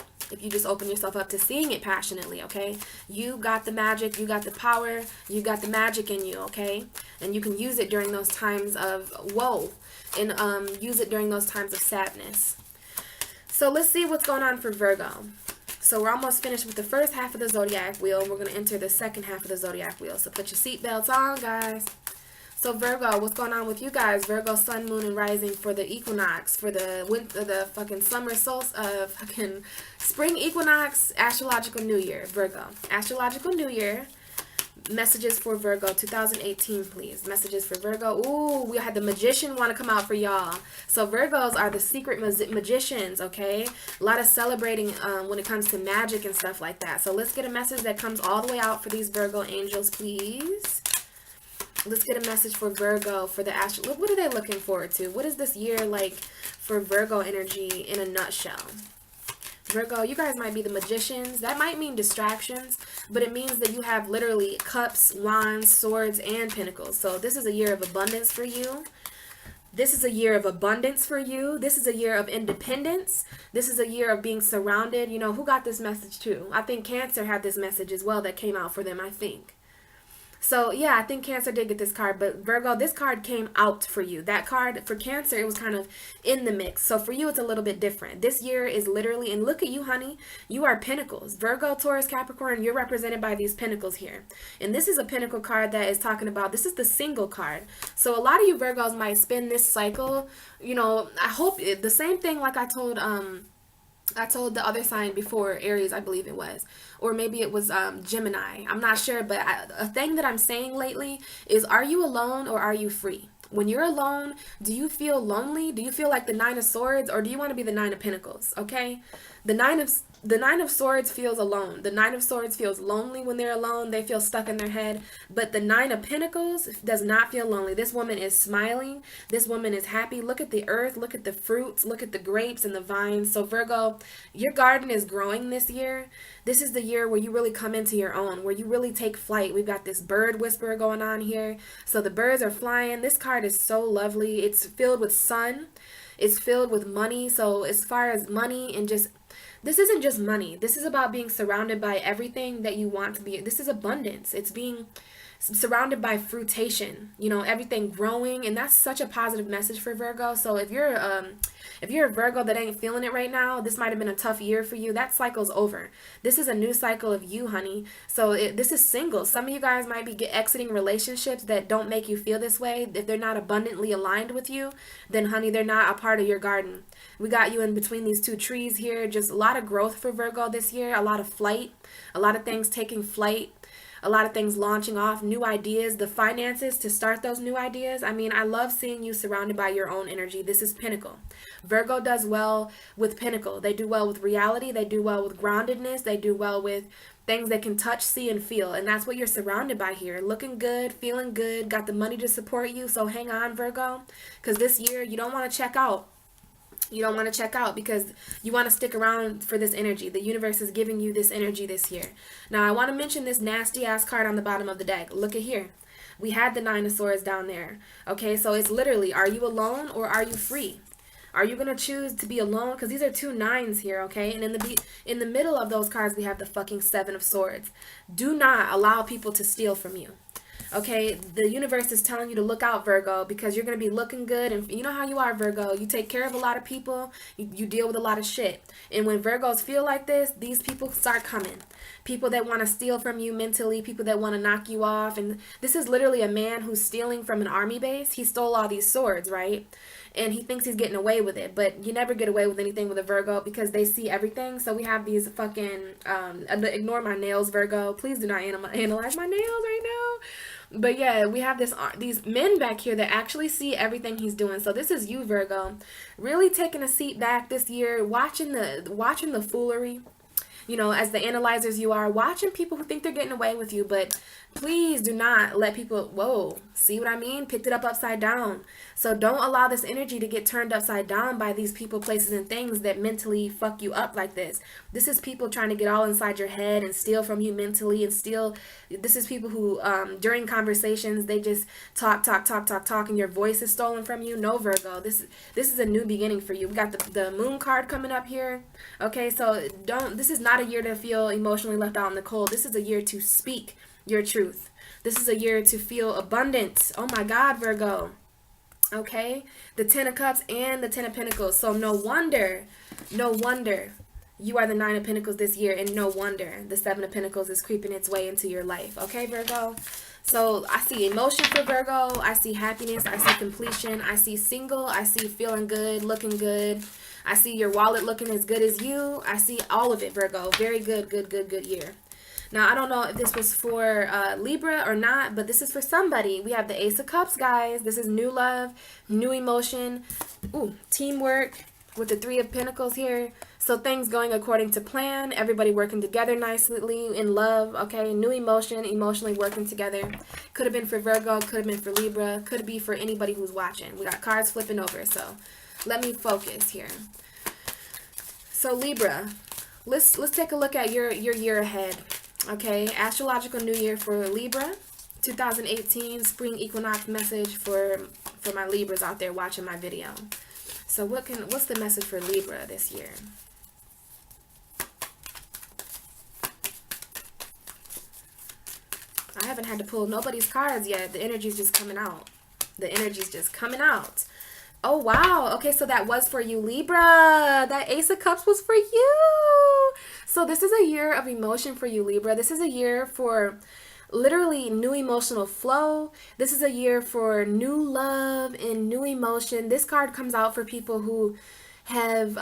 open yourself up to seeing it passionately, okay? You got the magic, you got the power, you got the magic in you, okay? And you can use it during those times of woe, and use it during those times of sadness. So let's see what's going on for Virgo. So we're almost finished with the first half of the zodiac wheel. We're going to enter the second half of the zodiac wheel. So put your seatbelts on, guys. So Virgo, what's going on with you guys? Virgo, sun, moon, and rising for the equinox, for the winter, the fucking summer solstice, fucking spring equinox, astrological new year. Virgo, astrological new year. Messages for Virgo 2018, please. Messages for Virgo. Ooh, we had the Magician want to come out for y'all. So Virgos are the secret magicians, okay? A lot of celebrating when it comes to magic and stuff like that. So let's get a message that comes all the way out for these Virgo angels, please. Let's get a message for Virgo for the astro. What are they looking forward to? What is this year like for Virgo energy in a nutshell? Virgo, you guys might be the magicians. That might mean distractions, but it means that you have literally cups, wands, swords, and pentacles. So this is a year of abundance for you. This is a year of abundance for you. This is a year of independence. This is a year of being surrounded. You know, who got this message too? I think Cancer had this message as well that came out for them, I think. So yeah, I think Cancer did get this card, but Virgo, this card came out for you. That card for Cancer, it was kind of in the mix. So for you, it's a little bit different. This year is literally, and look at you, honey. You are Pentacles. Virgo, Taurus, Capricorn, you're represented by these Pentacles here. And this is a Pentacle card that is talking about, this is the single card. So a lot of you Virgos might spend this cycle, you know, I hope the same thing like I told the other sign before, Aries, I believe it was. Or maybe it was Gemini. I'm not sure, but a thing that I'm saying lately is, are you alone or are you free? When you're alone, do you feel lonely? Do you feel like the Nine of Swords, or do you want to be the Nine of Pentacles? Okay? The Nine of Swords feels alone. The Nine of Swords feels lonely when they're alone. They feel stuck in their head. But the Nine of Pentacles does not feel lonely. This woman is smiling. This woman is happy. Look at the earth. Look at the fruits. Look at the grapes and the vines. So Virgo, your garden is growing this year. This is the year where you really come into your own, where you really take flight. We've got this bird whisperer going on here. So the birds are flying. This card is so lovely. It's filled with sun. It's filled with money. So as far as money and just, this isn't just money. This is about being surrounded by everything that you want to be. This is abundance. It's being surrounded by fruitation, you know, everything growing, and that's such a positive message for Virgo. So if you're a Virgo that ain't feeling it right now, this might have been a tough year for you. That cycle's over. This is a new cycle of you, honey. So this is single. Some of you guys might be exiting relationships that don't make you feel this way. If they're not abundantly aligned with you, then honey, they're not a part of your garden. We got you in between these two trees here. Just a lot of growth for Virgo this year, a lot of flight, a lot of things taking flight, a lot of things launching off, new ideas, the finances to start those new ideas. I mean, I love seeing you surrounded by your own energy. This is Pinnacle. Virgo does well with Pinnacle. They do well with reality. They do well with groundedness. They do well with things they can touch, see, and feel. And that's what you're surrounded by here. Looking good, feeling good, got the money to support you. So hang on, Virgo, because this year you don't want to check out. You don't want to check out because you want to stick around for this energy. The universe is giving you this energy this year. Now, I want to mention this nasty ass card on the bottom of the deck. Look at here. We had the Nine of Swords down there. Okay, so it's literally, are you alone or are you free? Are you going to choose to be alone? Because these are two nines here, okay? And in the middle of those cards, we have the fucking Seven of Swords. Do not allow people to steal from you. Okay, the universe is telling you to look out, Virgo, because you're going to be looking good. And you know how you are, Virgo. You take care of a lot of people. You deal with a lot of shit. And when Virgos feel like this, these people start coming. People that want to steal from you mentally, people that want to knock you off. And this is literally a man who's stealing from an army base. He stole all these swords, right? And he thinks he's getting away with it. But you never get away with anything with a Virgo because they see everything. So we have these fucking, ignore my nails, Virgo. Please do not analyze my nails right now. But yeah, we have these men back here that actually see everything he's doing. So this is you, Virgo, really taking a seat back this year, watching the foolery. You know, as the analyzers you are, watching people who think they're getting away with you, but please do not let people, whoa, see what I mean? Picked it up upside down. So don't allow this energy to get turned upside down by these people, places, and things that mentally fuck you up like this. This is people trying to get all inside your head and steal from you mentally and steal. This is people who, during conversations, they just talk, and your voice is stolen from you. No, Virgo, this is a new beginning for you. We got the moon card coming up here. Okay, so this is not a year to feel emotionally left out in the cold. This is a year to speak your truth. This is a year to feel abundance. Oh my God, Virgo. Okay, the Ten of Cups and the Ten of Pentacles. So no wonder you are the Nine of Pentacles this year, and no wonder the Seven of Pentacles is creeping its way into your life. Okay, Virgo. So I see emotion for Virgo. I see happiness. I see completion. I see single. I see feeling good, looking good. I see your wallet looking as good as you. I see all of it, Virgo. Very good year. Now, I don't know if this was for Libra or not, but this is for somebody. We have the Ace of Cups, guys. This is new love, new emotion, teamwork with the Three of Pentacles here. So things going according to plan, everybody working together nicely in love, okay? New emotion, emotionally working together. Could have been for Virgo, could have been for Libra, could be for anybody who's watching. We got cards flipping over, so let me focus here. So Libra, let's take a look at your year ahead. Okay, astrological new year for Libra, 2018 spring equinox message for my Libras out there watching my video. So what's the message for Libra this year? I haven't had to pull nobody's cards yet. The energy's just coming out. The energy's just coming out. Oh, wow. Okay, so that was for you, Libra. That Ace of Cups was for you. So this is a year of emotion for you, Libra. This is a year for literally new emotional flow. This is a year for new love and new emotion. This card comes out for people who have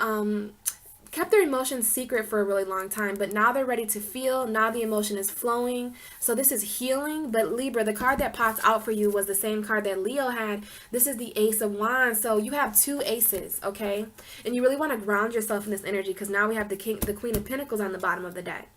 kept their emotions secret for a really long time, but now they're ready to feel. Now the emotion is flowing. So this is healing. But Libra, the card that popped out for you was the same card that Leo had. This is the Ace of Wands. So you have two aces, okay? And you really want to ground yourself in this energy, because now we have the Queen of Pentacles on the bottom of the deck.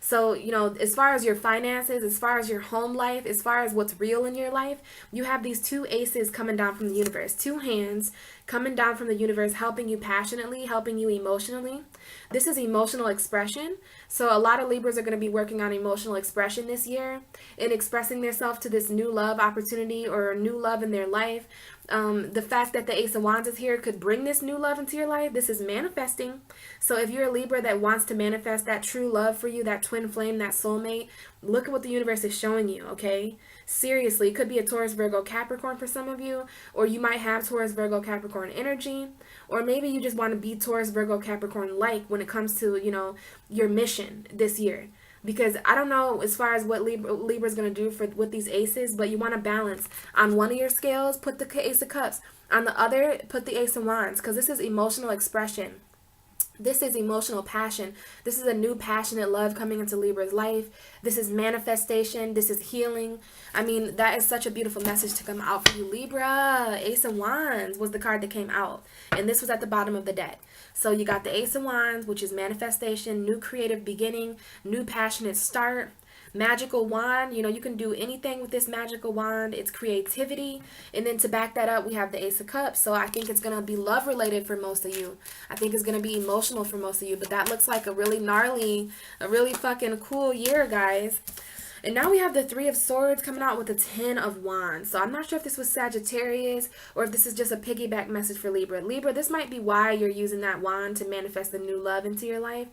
So, you know, as far as your finances, as far as your home life, as far as what's real in your life, you have these two aces coming down from the universe. Two hands coming down from the universe, helping you passionately, helping you emotionally. This is emotional expression. So a lot of Libras are going to be working on emotional expression this year and expressing themselves to this new love opportunity or new love in their life. The fact that the Ace of Wands is here could bring this new love into your life. This is manifesting. So if you're a Libra that wants to manifest that true love for you, that twin flame, that soulmate, look at what the universe is showing you, okay? Seriously, it could be a Taurus, Virgo, Capricorn for some of you, or you might have Taurus, Virgo, Capricorn energy, or maybe you just want to be Taurus, Virgo, Capricorn like when it comes to, you know, your mission this year. Because I don't know as far as what Libra is going to do with these aces, but you want to balance. On one of your scales, put the Ace of Cups. On the other, put the Ace of Wands, because this is emotional expression. This is emotional passion. This is a new passionate love coming into Libra's life. This is manifestation. This is healing. I mean, that is such a beautiful message to come out for you, Libra. Ace of Wands was the card that came out. And this was at the bottom of the deck. So you got the Ace of Wands, which is manifestation, new creative beginning, new passionate start. Magical wand, you know, you can do anything with this magical wand. It's creativity. And then to back that up, we have the Ace of Cups. So I think it's going to be love related for most of you. I think it's going to be emotional for most of you. But that looks like a really gnarly, a really fucking cool year, guys. And now we have the Three of Swords coming out with the Ten of Wands. So I'm not sure if this was Sagittarius or if this is just a piggyback message for Libra. Libra, this might be why you're using that wand to manifest the new love into your life.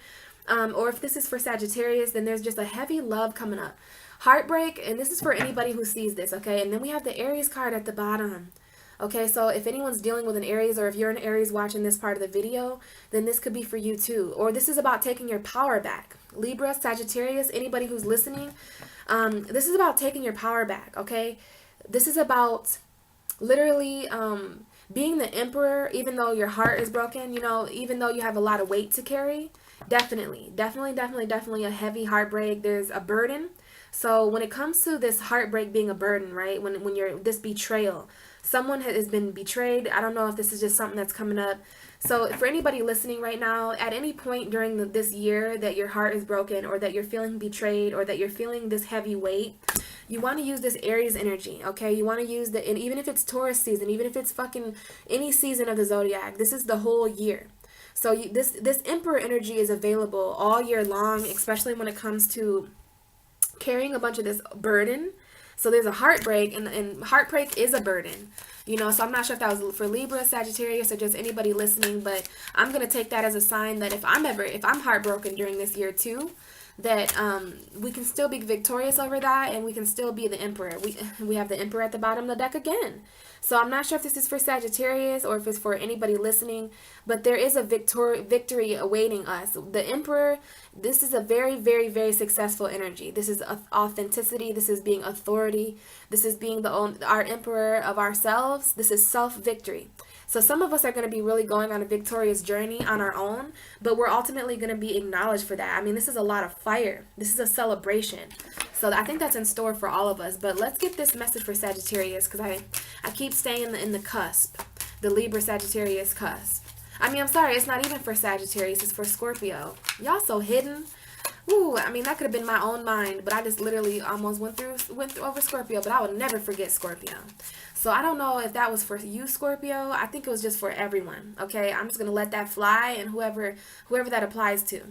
Or if this is for Sagittarius, then there's just a heavy love coming up. Heartbreak, and this is for anybody who sees this, okay? And then we have the Aries card at the bottom. Okay, so if anyone's dealing with an Aries, or if you're an Aries watching this part of the video, then this could be for you too. Or this is about taking your power back. Libra, Sagittarius, anybody who's listening, this is about taking your power back, okay? This is about literally being the emperor, even though your heart is broken, you know, even though you have a lot of weight to carry. Definitely a heavy heartbreak. There's a burden. So when it comes to this heartbreak being a burden, right? When you're this betrayal, someone has been betrayed. I don't know if this is just something that's coming up. So for anybody listening right now, at any point during this year that your heart is broken, or that you're feeling betrayed, or that you're feeling this heavy weight, you want to use this Aries energy, okay? You want to use and even if it's Taurus season, even if it's fucking any season of the zodiac, this is the whole year. So this Emperor energy is available all year long, especially when it comes to carrying a bunch of this burden. So there's a heartbreak, and heartbreak is a burden. You know, so I'm not sure if that was for Libra, Sagittarius, or just anybody listening, but I'm going to take that as a sign that if I'm heartbroken during this year too, that we can still be victorious over that, and we can still be the Emperor. We have the Emperor at the bottom of the deck again. So I'm not sure if this is for Sagittarius or if it's for anybody listening, but there is a victory awaiting us. The Emperor, this is a very, very, very successful energy. This is authenticity. This is being authority. This is being our Emperor of ourselves. This is self-victory. So some of us are going to be really going on a victorious journey on our own, but we're ultimately going to be acknowledged for that. I mean, this is a lot of fire. This is a celebration. So I think that's in store for all of us. But let's get this message for Sagittarius, because I keep staying in the cusp, the Libra Sagittarius cusp. I mean, I'm sorry, it's not even for Sagittarius, it's for Scorpio. Y'all so hidden. Ooh, I mean, that could have been my own mind, but I just literally almost went through over Scorpio, but I would never forget Scorpio. So I don't know if that was for you, Scorpio. I think it was just for everyone, okay? I'm just going to let that fly, and whoever that applies to.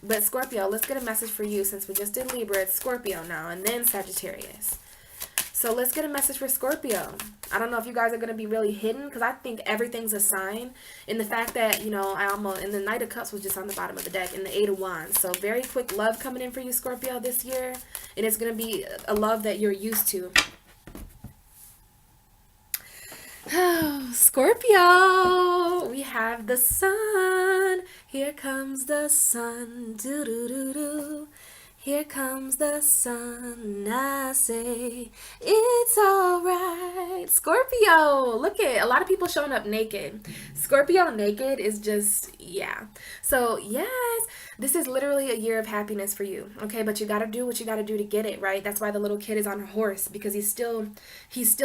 But Scorpio, let's get a message for you since we just did Libra. It's Scorpio now, and then Sagittarius. So let's get a message for Scorpio. I don't know if you guys are going to be really hidden, because I think everything's a sign. In the fact that, you know, and the Knight of Cups was just on the bottom of the deck, and the Eight of Wands. So very quick love coming in for you, Scorpio, this year. And it's going to be a love that you're used to. Oh, Scorpio, we have the sun. Here comes the sun. Do do do do. Here comes the sun. I say it's all right. Scorpio, look at a lot of people showing up naked. Scorpio naked is just, yeah. So yes, this is literally a year of happiness for you. Okay, but you got to do what you got to do to get it, right? That's why the little kid is on a horse, because he's still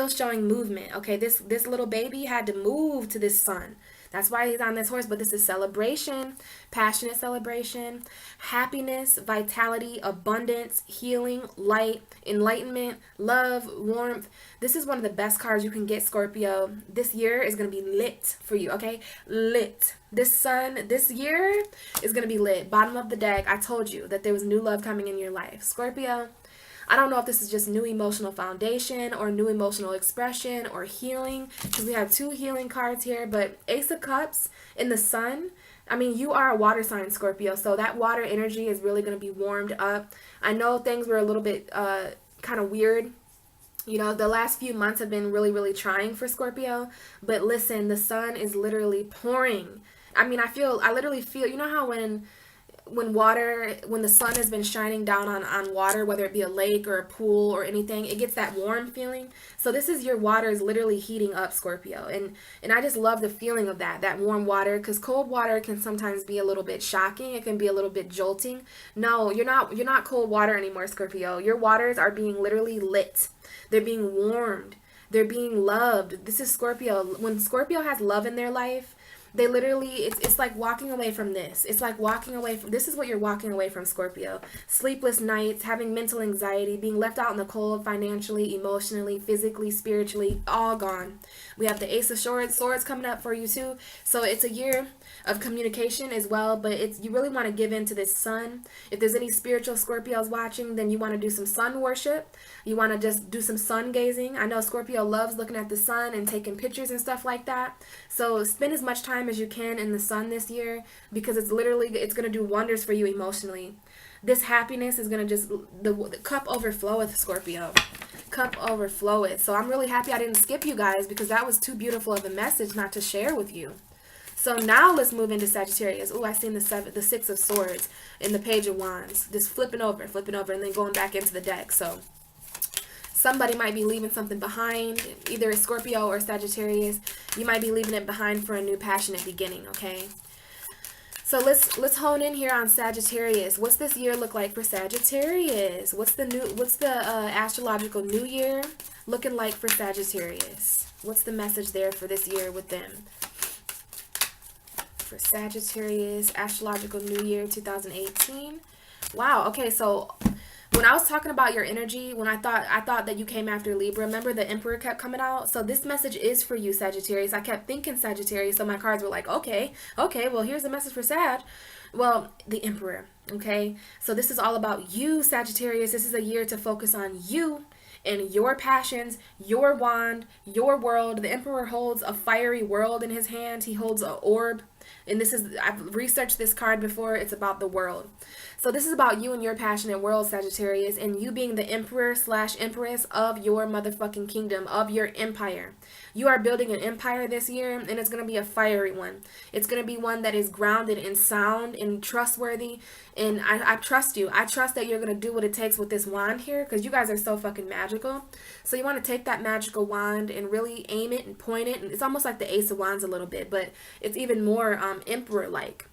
showing movement. Okay, this little baby had to move to this sun. That's why he's on this horse. But this is celebration, passionate celebration, happiness, vitality, abundance, healing, light, enlightenment, love, warmth. This is one of the best cards you can get, Scorpio. This year is going to be lit for you, okay? Lit. This sun, this year is going to be lit. Bottom of the deck, I told you that there was new love coming in your life. Scorpio, I don't know if this is just new emotional foundation or new emotional expression or healing, because we have two healing cards here. But Ace of Cups in the sun, I mean, you are a water sign, Scorpio, so that water energy is really going to be warmed up. I know things were a little bit kind of weird. You know, the last few months have been really, really trying for Scorpio. But listen, the sun is literally pouring. I mean, I literally feel, you know how when the sun has been shining down on water, whether it be a lake or a pool or anything, it gets that warm feeling. So this is your water is literally heating up, Scorpio. And I just love the feeling of that warm water, because cold water can sometimes be a little bit shocking. It can be a little bit jolting. No, you're not cold water anymore, Scorpio. Your waters are being literally lit. They're being warmed. They're being loved. This is Scorpio. When Scorpio has love in their life, they literally, it's like walking away from this. It's like walking away from, this is what you're walking away from, Scorpio. Sleepless nights, having mental anxiety, being left out in the cold financially, emotionally, physically, spiritually, all gone. We have the Ace of Swords coming up for you too. So it's a year of communication as well, but you really want to give in to this sun. If there's any spiritual Scorpios watching, then you want to do some sun worship. You want to just do some sun gazing. I know Scorpio loves looking at the sun and taking pictures and stuff like that. So spend as much time as you can in the sun this year, because it's going to do wonders for you emotionally. This happiness is going to just, the cup overfloweth, Scorpio. Cup overfloweth. So I'm really happy I didn't skip you guys, because that was too beautiful of a message not to share with you. So now let's move into Sagittarius. Oh, I seen the Six of Swords in the Page of Wands. Just flipping over, and then going back into the deck. So somebody might be leaving something behind, either a Scorpio or Sagittarius. You might be leaving it behind for a new passionate beginning, okay? So let's hone in here on Sagittarius. What's this year look like for Sagittarius? What's the astrological new year looking like for Sagittarius? What's the message there for this year with them? For Sagittarius, astrological new year 2018. Wow, okay, so when I was talking about your energy, when I thought that you came after Libra, remember the Emperor kept coming out? So this message is for you, Sagittarius. I kept thinking Sagittarius, so my cards were like, okay, well, here's a message for Sag. Well, the Emperor, okay? So this is all about you, Sagittarius. This is a year to focus on you and your passions, your wand, your world. The Emperor holds a fiery world in his hand. He holds an orb. And I've researched this card before. It's about the world. So this is about you and your passionate world, Sagittarius, and you being the emperor/empress of your motherfucking kingdom, of your empire. You are building an empire this year, and it's going to be a fiery one. It's going to be one that is grounded and sound and trustworthy, and I trust you. I trust that you're going to do what it takes with this wand here, because you guys are so fucking magical. So you want to take that magical wand and really aim it and point it, and it's almost like the Ace of Wands a little bit, but it's even more emperor-like.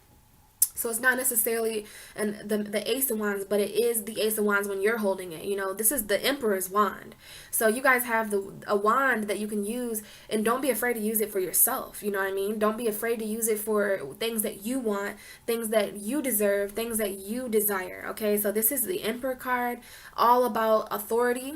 So it's not necessarily the Ace of Wands, but it is the Ace of Wands when you're holding it. You know, this is the Emperor's wand. So you guys have a wand that you can use, and don't be afraid to use it for yourself. You know what I mean? Don't be afraid to use it for things that you want, things that you deserve, things that you desire. Okay, so this is the Emperor card, all about authority.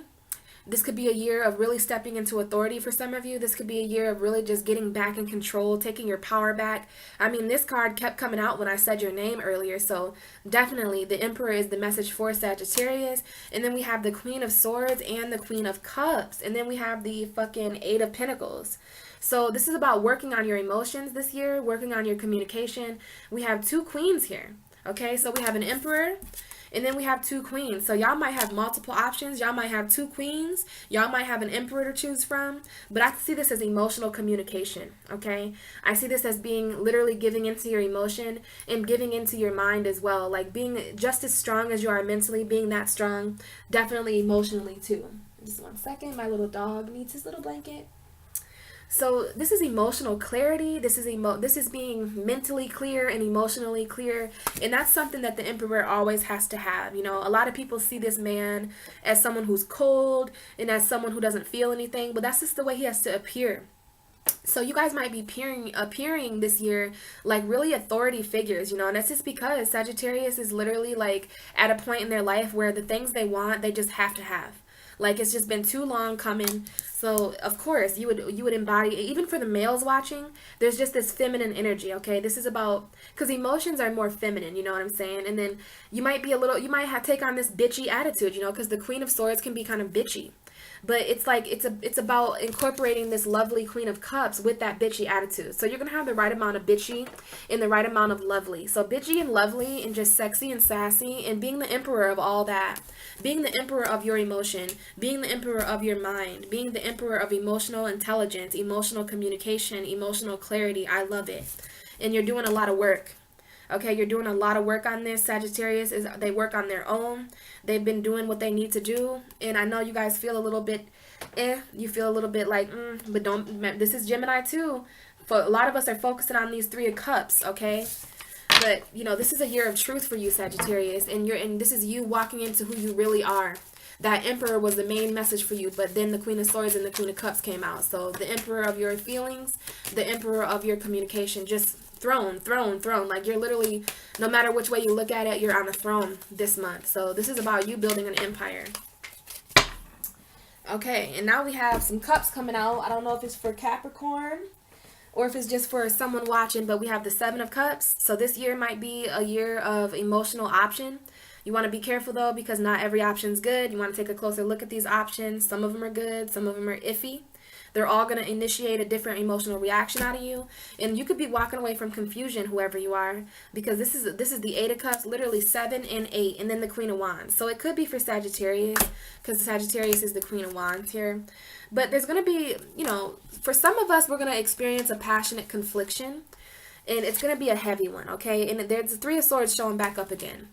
This could be a year of really stepping into authority for some of you. This could be a year of really just getting back in control, taking your power back. I mean, this card kept coming out when I said your name earlier. So definitely the Emperor is the message for Sagittarius. And then we have the Queen of Swords and the Queen of Cups. And then we have the fucking Eight of Pentacles. So this is about working on your emotions this year, working on your communication. We have two queens here. Okay, so we have an Emperor. And then we have two queens. So y'all might have multiple options. Y'all might have two queens. Y'all might have an emperor to choose from. But I see this as emotional communication, okay? I see this as being literally giving into your emotion and giving into your mind as well. Like being just as strong as you are mentally, being that strong, definitely emotionally too. Just 1 second. My little dog needs his little blanket. So this is emotional clarity. This is being mentally clear and emotionally clear, and that's something that the Emperor always has to have. You know, a lot of people see this man as someone who's cold and as someone who doesn't feel anything, but that's just the way he has to appear. So you guys might be appearing this year like really authority figures, you know, and that's just because Sagittarius is literally like at a point in their life where the things they want, they just have to have. Like it's just been too long coming. So of course you would embody, even for the males watching, there's just this feminine energy, okay? This is about, because emotions are more feminine, you know what I'm saying? And then you might take on this bitchy attitude, you know, because the Queen of Swords can be kind of bitchy. But it's like it's about incorporating this lovely Queen of Cups with that bitchy attitude. So you're gonna have the right amount of bitchy and the right amount of lovely. So bitchy and lovely and just sexy and sassy and being the emperor of all that. Being the emperor of your emotion, being the emperor of your mind, being the emperor of emotional intelligence, emotional communication, emotional clarity. I love it. And you're doing a lot of work. Okay, you're doing a lot of work on this. Sagittarius, they work on their own. They've been doing what they need to do. And I know you guys feel a little bit, you feel a little bit like, but don't, this is Gemini too. For a lot of us are focusing on these 3 of Cups, okay? But, you know, this is a year of truth for you, Sagittarius. And this is you walking into who you really are. That Emperor was the main message for you, but then the Queen of Swords and the Queen of Cups came out. So the Emperor of your feelings, the Emperor of your communication, just throne. Like you're literally, no matter which way you look at it, you're on a throne this month. So this is about you building an empire. Okay, and now we have some cups coming out. I don't know if it's for Capricorn or if it's just for someone watching, but we have the 7 of Cups. So this year might be a year of emotional option. You want to be careful though, because not every option's good. You want to take a closer look at these options. Some of them are good, some of them are iffy. They're all going to initiate a different emotional reaction out of you. And you could be walking away from confusion, whoever you are, because this is the 8 of Cups, literally 7 and 8, and then the Queen of Wands. So it could be for Sagittarius, because Sagittarius is the Queen of Wands here. But there's going to be, you know, for some of us, we're going to experience a passionate confliction, and it's going to be a heavy one, okay? And there's the 3 of Swords showing back up again.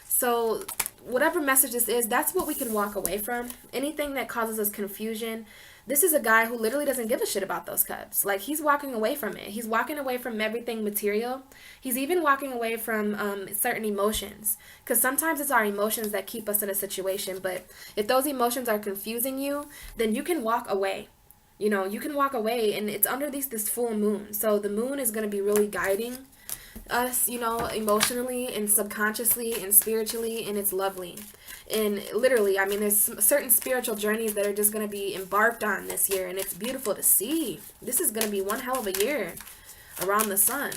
So whatever message this is, that's what we can walk away from. Anything that causes us confusion. This is a guy who literally doesn't give a shit about those cups. Like, he's walking away from it. He's walking away from everything material. He's even walking away from certain emotions. Because sometimes it's our emotions that keep us in a situation. But if those emotions are confusing you, then you can walk away. You know, you can walk away, and it's under this full moon. So the moon is going to be really guiding us, you know, emotionally and subconsciously and spiritually, and it's lovely. And literally, I mean, there's certain spiritual journeys that are just going to be embarked on this year, and it's beautiful to see. This is going to be one hell of a year around the sun.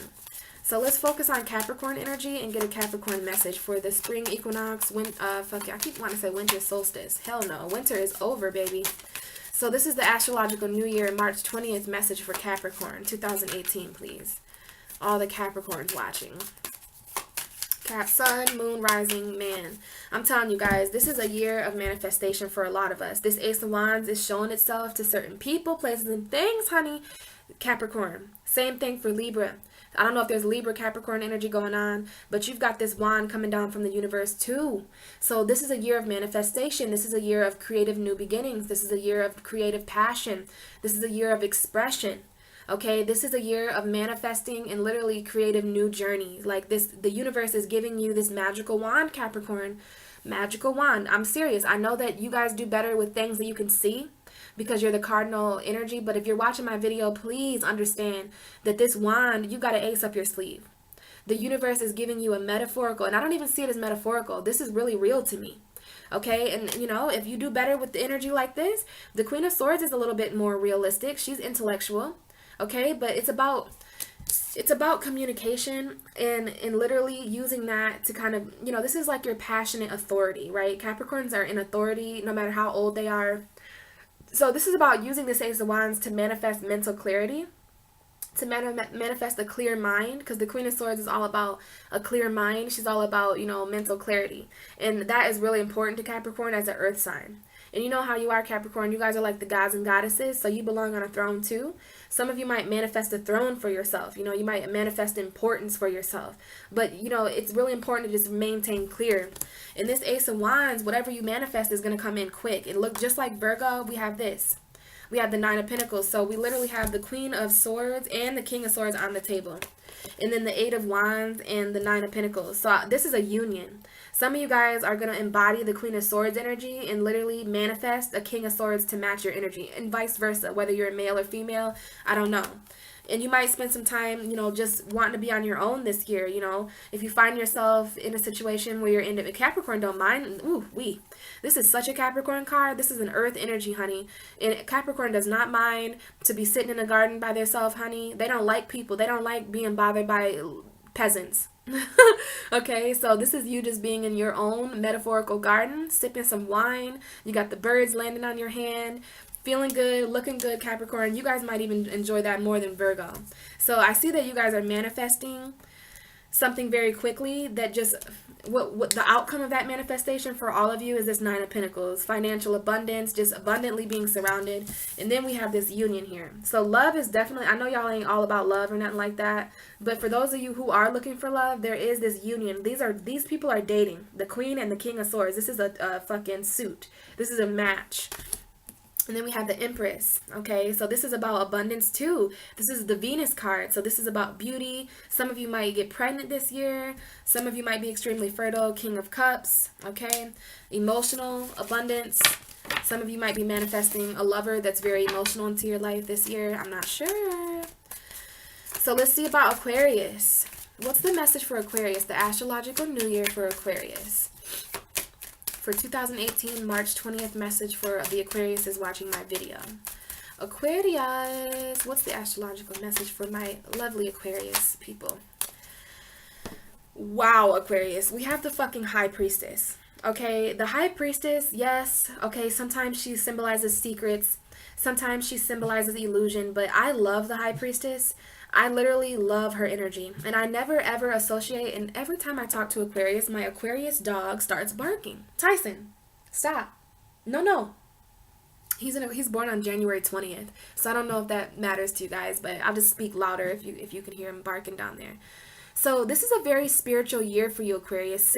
So let's focus on Capricorn energy and get a Capricorn message for the spring equinox. I keep wanting to say winter solstice. Hell no, winter is over, baby. So this is the astrological new year, March 20th message for Capricorn 2018, please. All the Capricorns watching. Cap, sun, moon, rising, man. I'm telling you guys, this is a year of manifestation for a lot of us. This Ace of Wands is showing itself to certain people, places, and things, honey. Capricorn. Same thing for Libra. I don't know if there's Libra Capricorn energy going on, but you've got this wand coming down from the universe too. So this is a year of manifestation. This is a year of creative new beginnings. This is a year of creative passion. This is a year of expression. Okay, this is a year of manifesting and literally creative new journeys. Like this, the universe is giving you this magical wand, Capricorn. Magical wand. I'm serious. I know that you guys do better with things that you can see because you're the cardinal energy. But if you're watching my video, please understand that this wand, you got to ace up your sleeve. The universe is giving you a metaphorical, and I don't even see it as metaphorical. This is really real to me. Okay, and you know, if you do better with the energy like this, the Queen of Swords is a little bit more realistic. She's intellectual. Okay, but it's about communication and literally using that to kind of, you know, this is like your passionate authority, right? Capricorns are in authority no matter how old they are. So this is about using this Ace of Wands to manifest mental clarity, to manifest a clear mind, because the Queen of Swords is all about a clear mind. She's all about, you know, mental clarity. And that is really important to Capricorn as an earth sign. And you know how you are, Capricorn. You guys are like the gods and goddesses, so you belong on a throne too. Some of you might manifest a throne for yourself. You know, you might manifest importance for yourself. But, you know, it's really important to just maintain clear. In this Ace of Wands, whatever you manifest is going to come in quick. And look, just like Virgo, we have this. We have the Nine of Pentacles. So we literally have the Queen of Swords and the King of Swords on the table. And then the Eight of Wands and the Nine of Pentacles. So this is a union. Some of you guys are going to embody the Queen of Swords energy and literally manifest a King of Swords to match your energy. And vice versa, whether you're male or female, I don't know. And you might spend some time, you know, just wanting to be on your own this year, you know. If you find yourself in a situation where you're in it, Capricorn don't mind. This is such a Capricorn card. This is an earth energy, honey. And Capricorn does not mind to be sitting in a garden by themselves, honey. They don't like people. They don't like being bothered by peasants. Okay, so this is you just being in your own metaphorical garden, sipping some wine. You got the birds landing on your hand. Feeling good, looking good, Capricorn. You guys might even enjoy that more than Virgo. So I see that you guys are manifesting something very quickly that just, what the outcome of that manifestation for all of you is this Nine of Pentacles. Financial abundance, just abundantly being surrounded. And then we have this union here. So love is definitely, I know y'all ain't all about love or nothing like that. But for those of you who are looking for love, there is this union. These people are dating. The Queen and the King of Swords. This is a fucking suit. This is a match. And then we have the Empress, okay? So this is about abundance too. This is the Venus card. So this is about beauty. Some of you might get pregnant this year. Some of you might be extremely fertile. King of Cups, okay? Emotional abundance. Some of you might be manifesting a lover that's very emotional into your life this year. I'm not sure. So let's see about Aquarius. What's the message for Aquarius? The astrological new year for Aquarius. For 2018, March 20th message for the Aquarius is watching my video. Aquarius, what's the astrological message for my lovely Aquarius people? Wow, Aquarius, we have the fucking High Priestess. Okay, the High Priestess, yes, okay, sometimes she symbolizes secrets. Sometimes she symbolizes illusion, but I love the High Priestess. I literally love her energy, and I never ever associate, and every time I talk to Aquarius, my Aquarius dog starts barking. Tyson, stop. No. He's born on January 20th, so I don't know if that matters to you guys, but I'll just speak louder if you can hear him barking down there. So this is a very spiritual year for you, Aquarius.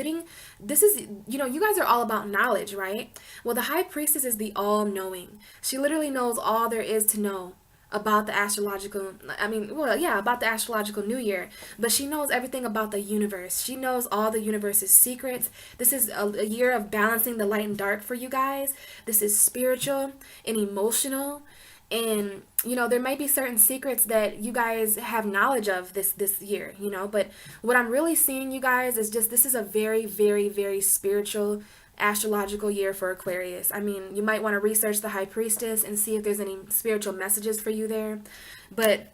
This is, you know, you guys are all about knowledge, right? Well, the High Priestess is the all-knowing. She literally knows all there is to know about the astrological, about the astrological new year, but she knows everything about the universe. She knows all the universe's secrets. This is a year of balancing the light and dark for you guys. This is spiritual and emotional, and you know, there might be certain secrets that you guys have knowledge of this year, you know, but what I'm really seeing, you guys, is just this is a very, very, very spiritual astrological year for Aquarius. I mean, you might want to research the High Priestess and see if there's any spiritual messages for you there. But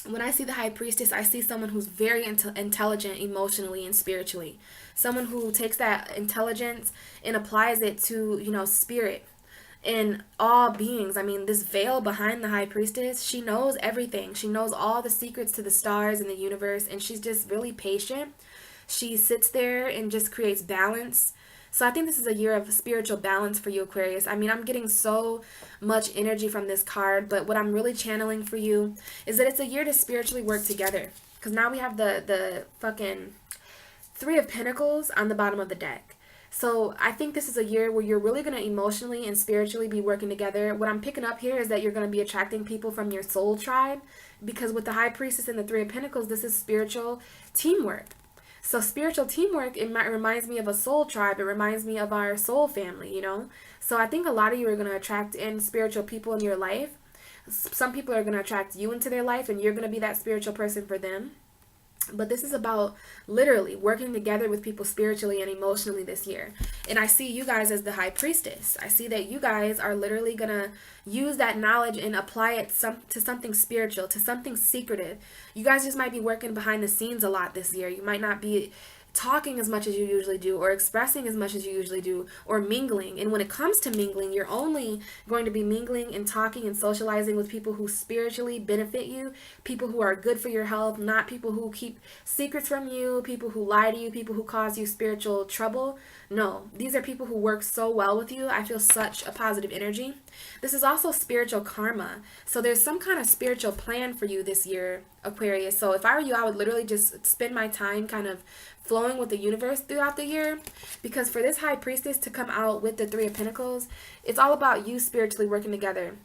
when I see the High Priestess, I see someone who's very intelligent emotionally and spiritually. Someone who takes that intelligence and applies it to, you know, spirit and all beings. I mean, this veil behind the High Priestess, she knows everything. She knows all the secrets to the stars and the universe, and she's just really patient. She sits there and just creates balance. So I think this is a year of spiritual balance for you, Aquarius. I mean, I'm getting so much energy from this card, but what I'm really channeling for you is that it's a year to spiritually work together. Because now we have the fucking Three of Pentacles on the bottom of the deck. So I think this is a year where you're really going to emotionally and spiritually be working together. What I'm picking up here is that you're going to be attracting people from your soul tribe, because with the High Priestess and the Three of Pentacles, this is spiritual teamwork. So spiritual teamwork, it reminds me of a soul tribe. It reminds me of our soul family, you know. So I think a lot of you are going to attract in spiritual people in your life. Some people are going to attract you into their life, and you're going to be that spiritual person for them. But this is about literally working together with people spiritually and emotionally this year. And I see you guys as the high priestess. I see that you guys are literally going to use that knowledge and apply it to something spiritual, to something secretive. You guys just might be working behind the scenes a lot this year. You might not be talking as much as you usually do, or expressing as much as you usually do, or mingling. And when it comes to mingling, you're only going to be mingling and talking and socializing with people who spiritually benefit you, people who are good for your health, not people who keep secrets from you, people who lie to you, people who cause you spiritual trouble. No, these are people who work so well with you. I feel such a positive energy. This is also spiritual karma. So there's some kind of spiritual plan for you this year, Aquarius. So if I were you, I would literally just spend my time kind of flowing with the universe throughout the year, because for this high priestess to come out with the Three of Pentacles, it's all about you spiritually working together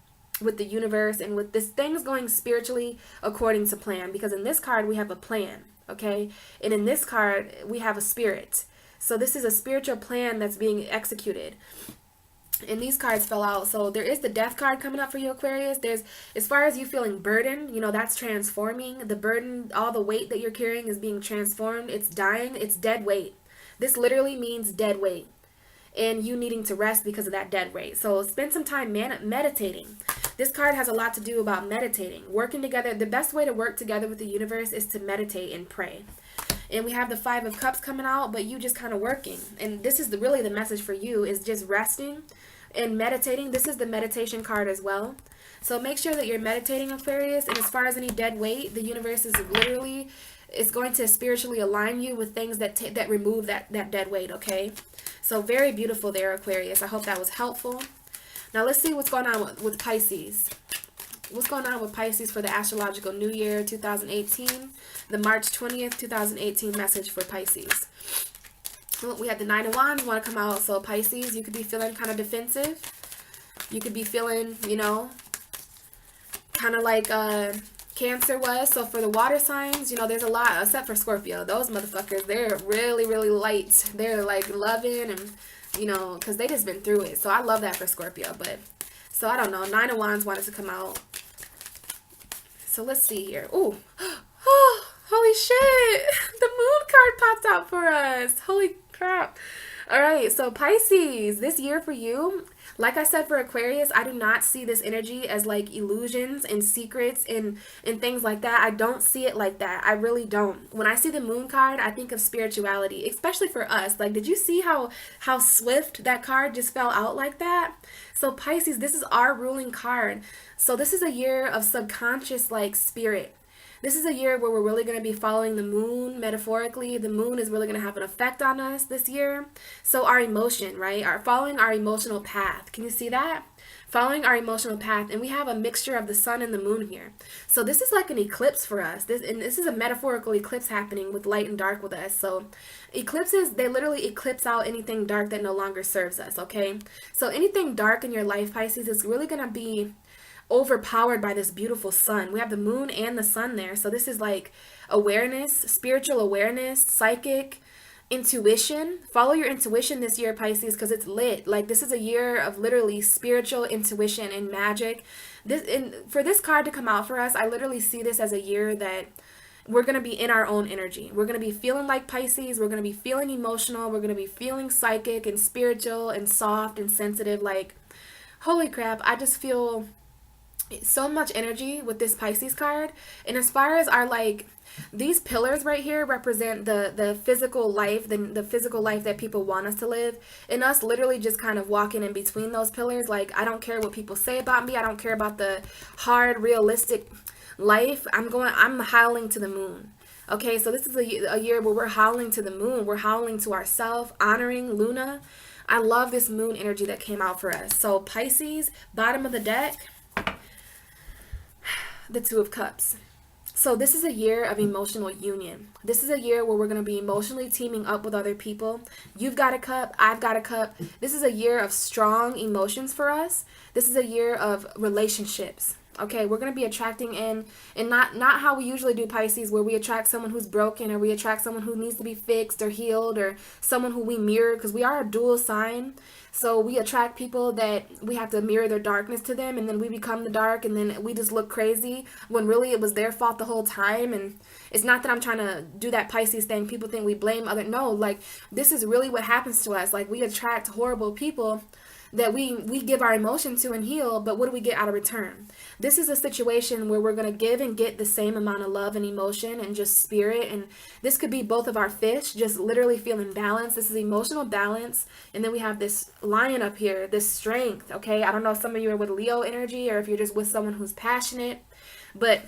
with the universe and with this things going spiritually according to plan. Because in this card we have a plan, okay, and in this card we have a spirit. So this is a spiritual plan that's being executed. And these cards fell out. So there is the death card coming up for you, Aquarius. There's, as far as you feeling burdened, you know, that's transforming. The burden, all the weight that you're carrying is being transformed. It's dying. It's dead weight. This literally means dead weight. And you needing to rest because of that dead weight. So spend some time meditating. This card has a lot to do about meditating. Working together. The best way to work together with the universe is to meditate and pray. And we have the Five of Cups coming out, but you just kind of working. And this is really the message for you, is just resting and meditating. This is the meditation card as well. So make sure that you're meditating, Aquarius. And as far as any dead weight, the universe is literally, it's going to spiritually align you with things that that remove that dead weight, okay? So very beautiful there, Aquarius. I hope that was helpful. Now let's see what's going on with Pisces. What's going on with Pisces for the Astrological New Year 2018? The March 20th, 2018 message for Pisces. Well, we had the Nine of Wands want to come out. So Pisces, you could be feeling kind of defensive. You could be feeling, you know, kind of like Cancer was. So for the water signs, you know, there's a lot, except for Scorpio. Those motherfuckers, they're really, really light. They're like loving and, you know, because they just been through it. So I love that for Scorpio. But, so I don't know. Nine of Wands wanted to come out. So let's see here. Ooh. Oh, holy shit. The moon card popped out for us. Holy crap. All right. So Pisces, this year for you, like I said for Aquarius, I do not see this energy as like illusions and secrets and things like that. I don't see it like that. I really don't. When I see the moon card, I think of spirituality, especially for us. Like, did you see how swift that card just fell out like that? So Pisces, this is our ruling card. So this is a year of subconscious like spirit. This is a year where we're really going to be following the moon, metaphorically. The moon is really going to have an effect on us this year. So our emotion, right? Following our emotional path. Can you see that? Following our emotional path. And we have a mixture of the sun and the moon here. So this is like an eclipse for us. This is a metaphorical eclipse happening with light and dark with us. So eclipses, they literally eclipse out anything dark that no longer serves us, okay? So anything dark in your life, Pisces, is really going to be overpowered by this beautiful sun. We have the moon and the sun there. So this is like awareness, spiritual awareness, psychic, intuition. Follow your intuition this year, Pisces, because it's lit. Like, this is a year of literally spiritual intuition and magic. For this card to come out for us, I literally see this as a year that we're going to be in our own energy. We're going to be feeling like Pisces. We're going to be feeling emotional. We're going to be feeling psychic and spiritual and soft and sensitive. Like, holy crap, I just feel so much energy with this Pisces card. And as far as our, like, these pillars right here represent the physical life, the physical life that people want us to live, and us literally just kind of walking in between those pillars. Like, I don't care what people say about me. I don't care about the hard, realistic life. I'm howling to the moon. Okay, so this is a year where we're howling to the moon. We're howling to ourselves, honoring Luna. I love this moon energy that came out for us. So Pisces, bottom of the deck, the Two of Cups. So this is a year of emotional union. This is a year where we're going to be emotionally teaming up with other people. You've got a cup. I've got a cup. This is a year of strong emotions for us. This is a year of relationships. Okay, we're going to be attracting in, and not how we usually do Pisces, where we attract someone who's broken, or we attract someone who needs to be fixed or healed, or someone who we mirror, because we are a dual sign. So we attract people that we have to mirror their darkness to them, and then we become the dark, and then we just look crazy when really it was their fault the whole time. And it's not that I'm trying to do that Pisces thing. People think we blame other. No, like, this is really what happens to us. Like, we attract horrible people that we give our emotion to and heal, but what do we get out of return? This is a situation where we're going to give and get the same amount of love and emotion and just spirit, and this could be both of our fish, just literally feeling balance. This is emotional balance, and then we have this lion up here, this strength. Okay, I don't know if some of you are with Leo energy, or if you're just with someone who's passionate, but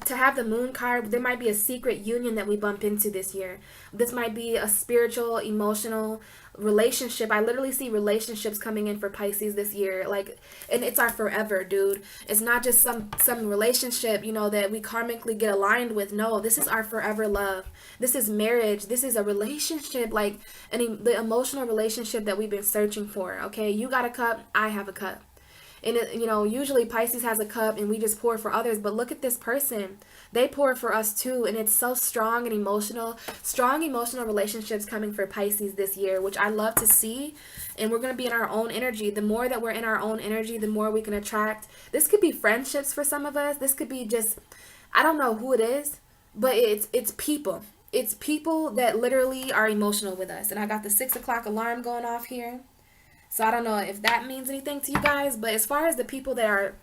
to have the moon card, there might be a secret union that we bump into this year. This might be a spiritual, emotional relationship. I literally see relationships coming in for Pisces this year. Like, and it's our forever, dude. It's not just some relationship, you know, that we karmically get aligned with. No, this is our forever love. This is marriage. This is a relationship, like the emotional relationship that we've been searching for. Okay, you got a cup, I have a cup. And it, you know, usually Pisces has a cup and we just pour for others, but look at this person. They pour for us too, and it's so strong and emotional. Strong emotional relationships coming for Pisces this year, which I love to see. And we're going to be in our own energy. The more that we're in our own energy, the more we can attract. This could be friendships for some of us. This could be just, I don't know who it is, but it's people. It's people that literally are emotional with us. And I got the 6 o'clock alarm going off here. So I don't know if that means anything to you guys, but as far as the people that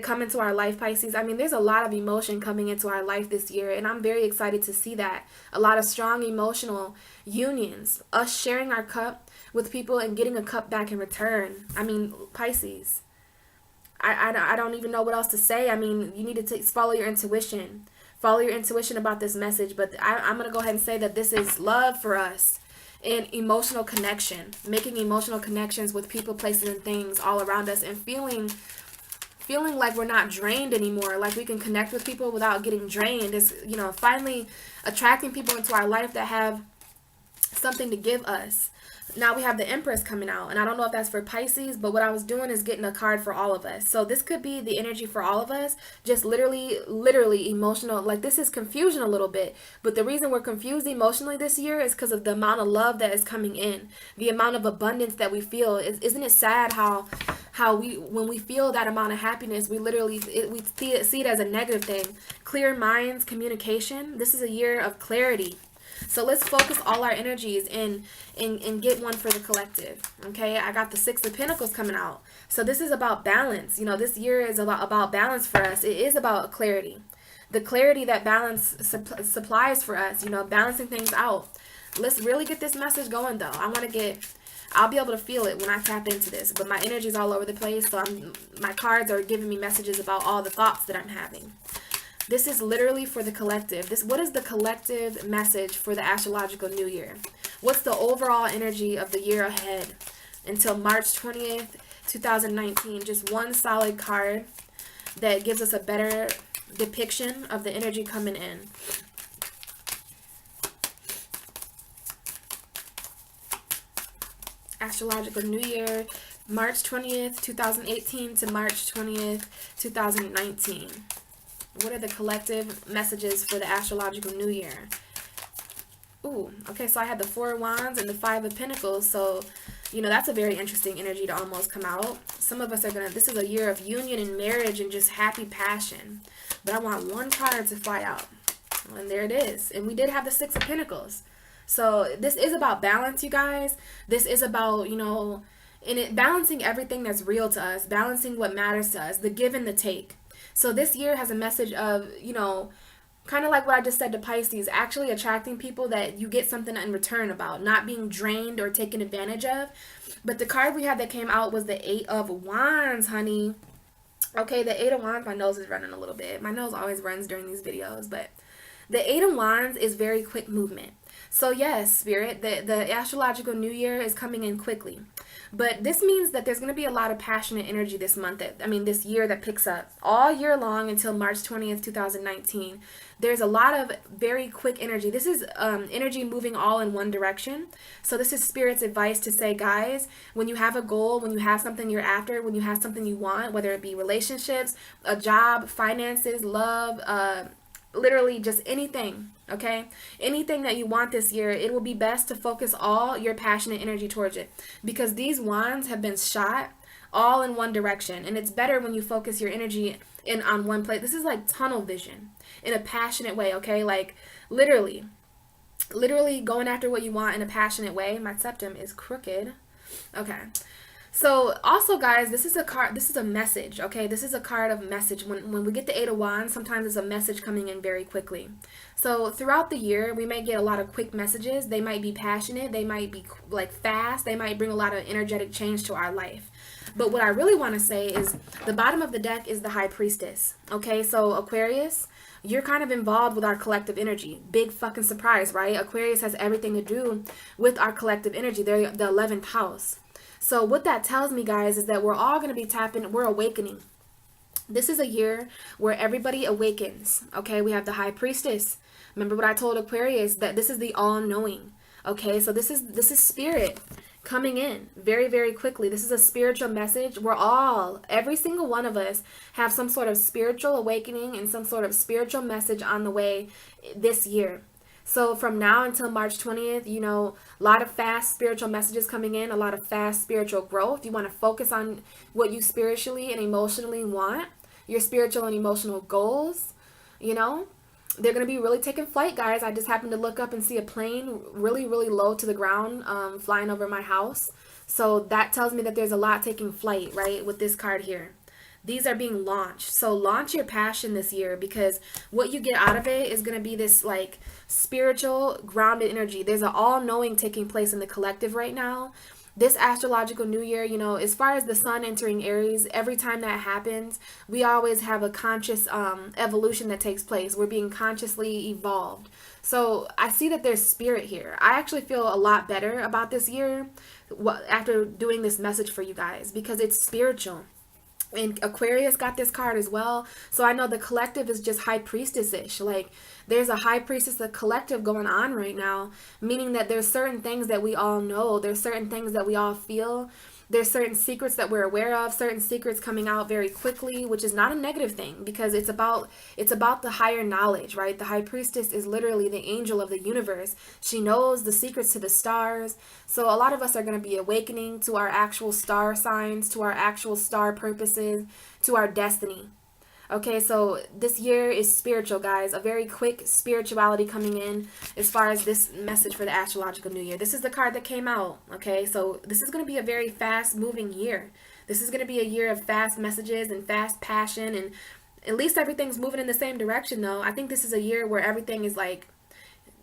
come into our life, Pisces, I mean, there's a lot of emotion coming into our life this year, and I'm very excited to see that. A lot of strong emotional unions, us sharing our cup with people and getting a cup back in return. I mean, Pisces, I don't even know what else to say. I mean, you need to follow your intuition. Follow your intuition about this message, but I'm going to go ahead and say that this is love for us. And emotional connection, making emotional connections with people, places, and things all around us, and feeling like we're not drained anymore, like we can connect with people without getting drained. Is, you know, finally attracting people into our life that have something to give us. Now we have the Empress coming out, and I don't know if that's for Pisces, but what I was doing is getting a card for all of us. So this could be the energy for all of us, just literally emotional. Like, this is confusion a little bit, but the reason we're confused emotionally this year is because of the amount of love that is coming in, the amount of abundance that we feel. Isn't it sad how we, when we feel that amount of happiness, we see it as a negative thing. Clear minds, communication. This is a year of clarity. So let's focus all our energies and get one for the collective. Okay, I got the 6 of Pentacles coming out. So this is about balance. You know, this year is about balance for us. It is about clarity. The clarity that balance supplies for us, you know, balancing things out. Let's really get this message going, though. I'll be able to feel it when I tap into this, but my energy is all over the place. So my cards are giving me messages about all the thoughts that I'm having. This is literally for the collective. What is the collective message for the astrological new year? What's the overall energy of the year ahead until March 20th, 2019? Just one solid card that gives us a better depiction of the energy coming in. Astrological new year, March 20th, 2018 to March 20th, 2019. What are the collective messages for the astrological new year? Ooh, okay, so I had the 4 of Wands and the 5 of Pentacles. So, you know, that's a very interesting energy to almost come out. Some of us are this is a year of union and marriage and just happy passion. But I want one card to fly out. And there it is. And we did have the 6 of Pentacles. So this is about balance, you guys. This is about, you know, balancing everything that's real to us, balancing what matters to us, the give and the take. So this year has a message of, you know, kind of like what I just said to Pisces, actually attracting people that you get something in return about, not being drained or taken advantage of. But the card we had that came out was the 8 of Wands, honey. Okay, the 8 of Wands, my nose is running a little bit. My nose always runs during these videos, but the 8 of Wands is very quick movement. So yes, Spirit, the astrological new year is coming in quickly. But this means that there's going to be a lot of passionate energy this month. This year that picks up all year long until March 20th, 2019. There's a lot of very quick energy. This is energy moving all in one direction. So this is Spirit's advice to say, guys, when you have a goal, when you have something you're after, when you have something you want, whether it be relationships, a job, finances, love, literally just anything, okay? Anything that you want this year, it will be best to focus all your passionate energy towards it, because these wands have been shot all in one direction, and it's better when you focus your energy in on one place. This is like tunnel vision in a passionate way, okay? Like literally going after what you want in a passionate way. My septum is crooked. Okay. So also, guys, this is a card, this is a message, okay? This is a card of message. When we get the Eight of Wands, sometimes it's a message coming in very quickly. So throughout the year, we may get a lot of quick messages. They might be passionate, they might be like fast, they might bring a lot of energetic change to our life. But what I really want to say is the bottom of the deck is the High Priestess, okay? So Aquarius, you're kind of involved with our collective energy. Big fucking surprise, right? Aquarius has everything to do with our collective energy. They're the 11th house. So what that tells me, guys, is that we're all going to be we're awakening. This is a year where everybody awakens, okay? We have the High Priestess. Remember what I told Aquarius, that this is the all-knowing, okay? So this is Spirit coming in very, very quickly. This is a spiritual message. Every single one of us have some sort of spiritual awakening and some sort of spiritual message on the way this year. So from now until March 20th, a lot of fast spiritual messages coming in, a lot of fast spiritual growth. You want to focus on what you spiritually and emotionally want, your spiritual and emotional goals, They're going to be really taking flight, guys. I just happened to look up and see a plane really, really low to the ground flying over my house. So that tells me that there's a lot taking flight, right, with this card here. These are being launched. So launch your passion this year, because what you get out of it is going to be this like spiritual grounded energy. There's an all-knowing taking place in the collective right now. This astrological new year, as far as the sun entering Aries, every time that happens, we always have a conscious evolution that takes place. We're being consciously evolved. So I see that there's spirit here. I actually feel a lot better about this year after doing this message for you guys, because it's spiritual. And Aquarius got this card as well. So I know the collective is just High Priestess-ish. Like there's a High Priestess, a collective going on right now, meaning that there's certain things that we all know. There's certain things that we all feel. There's certain secrets that we're aware of, certain secrets coming out very quickly, which is not a negative thing, because it's about the higher knowledge, right? The High Priestess is literally the angel of the universe. She knows the secrets to the stars. So a lot of us are going to be awakening to our actual star signs, to our actual star purposes, to our destiny. Okay, so this year is spiritual, guys. A very quick spirituality coming in as far as this message for the astrological new year. This is the card that came out, okay? So this is going to be a very fast-moving year. This is going to be a year of fast messages and fast passion, and at least everything's moving in the same direction, though. I think this is a year where everything is like,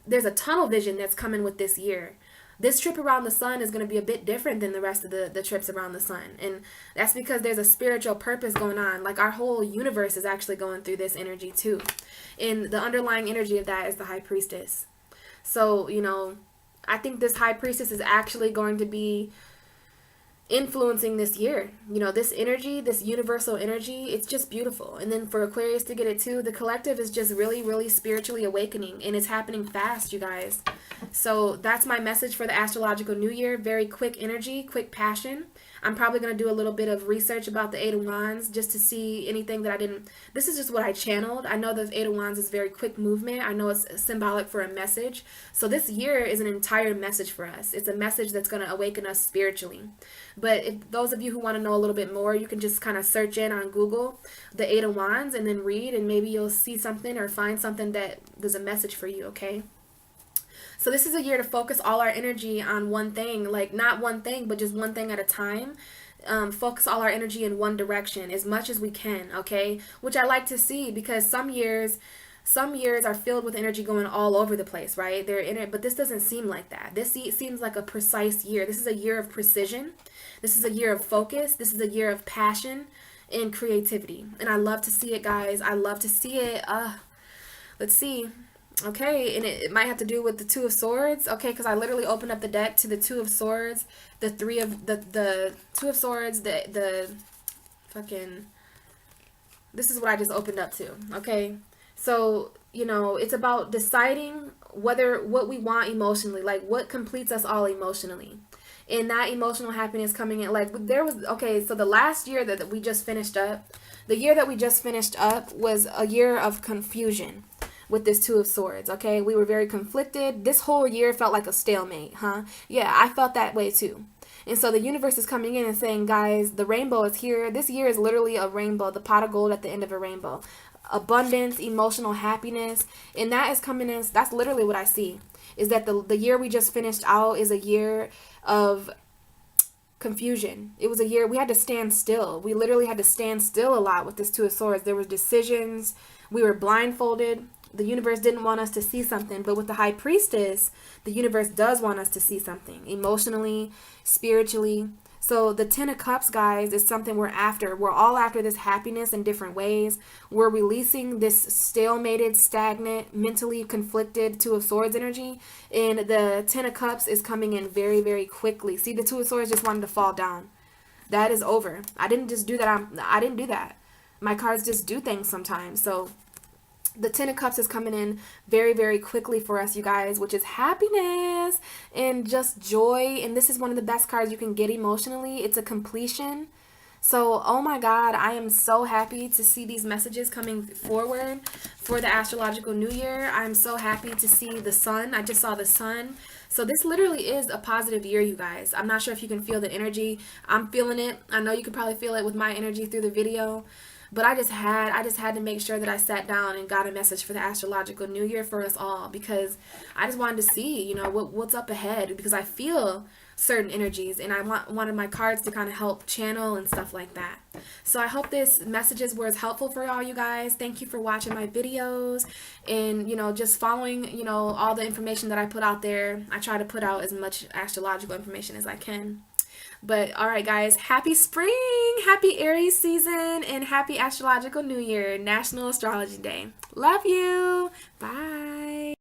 there's a tunnel vision that's coming with this year. This trip around the sun is going to be a bit different than the rest of the trips around the sun. And that's because there's a spiritual purpose going on. Like our whole universe is actually going through this energy too. And the underlying energy of that is the High Priestess. So, I think this High Priestess is actually going to be influencing this year. This energy, this universal energy, it's just beautiful. And then for Aquarius to get it too, the collective is just really, really spiritually awakening, and it's happening fast, you guys. So that's my message for the astrological new year. Very quick energy, quick passion. I'm probably going to do a little bit of research about the Eight of Wands just to see anything that I didn't. This is just what I channeled. I know the Eight of Wands is very quick movement. I know it's symbolic for a message. So this year is an entire message for us. It's a message that's going to awaken us spiritually. But if those of you who want to know a little bit more, you can just kind of search in on Google the Eight of Wands and then read, and maybe you'll see something or find something that there's a message for you, okay? So this is a year to focus all our energy on one thing, like not one thing, but just one thing at a time. Focus all our energy in one direction as much as we can, okay? Which I like to see, because some years are filled with energy going all over the place, right? They're in it, but this doesn't seem like that. This seems like a precise year. This is a year of precision. This is a year of focus. This is a year of passion and creativity. And I love to see it, guys. I love to see it. Let's see. Okay, and it might have to do with the Two of Swords. Okay, because I literally opened up the deck to the Two of Swords, the three of the Two of Swords, the fucking. This is what I just opened up to. Okay, so you know it's about deciding what we want emotionally, like what completes us all emotionally, and that emotional happiness coming in. Like there was okay, so the last year that we just finished up, the year that we just finished up was a year of confusion with this Two of Swords, okay? We were very conflicted. This whole year felt like a stalemate, huh? Yeah, I felt that way too. And so the universe is coming in and saying, guys, the rainbow is here. This year is literally a rainbow, the pot of gold at the end of a rainbow. Abundance, emotional happiness. And that is coming in. That's literally what I see. Is that the year we just finished out is a year of confusion. It was a year we had to stand still. We literally had to stand still a lot with this Two of Swords. There were decisions. We were blindfolded. The universe didn't want us to see something, but with the High Priestess, the universe does want us to see something emotionally, spiritually. So the Ten of Cups, guys, is something we're after. We're all after this happiness in different ways. We're releasing this stalemated, stagnant, mentally conflicted Two of Swords energy. And the Ten of Cups is coming in very, very quickly. See, the Two of Swords just wanted to fall down. That is over. I didn't just do that. I didn't do that. My cards just do things sometimes. So the Ten of Cups is coming in very, very quickly for us, you guys, which is happiness and just joy. And this is one of the best cards you can get emotionally. It's a completion. So, oh my God, I am so happy to see these messages coming forward for the astrological new year. I'm so happy to see the sun. I just saw the sun. So this literally is a positive year, you guys. I'm not sure if you can feel the energy. I'm feeling it. I know you could probably feel it with my energy through the video. But I just had to make sure that I sat down and got a message for the astrological new year for us all, because I just wanted to see, you know, what's up ahead, because I feel certain energies and I wanted my cards to kind of help channel and stuff like that. So I hope this messages were as helpful for all you guys. Thank you for watching my videos and, you know, just following, you know, all the information that I put out there. I try to put out as much astrological information as I can. But all right, guys, happy spring, happy Aries season, and happy astrological new year, National Astrology Day. Love you. Bye.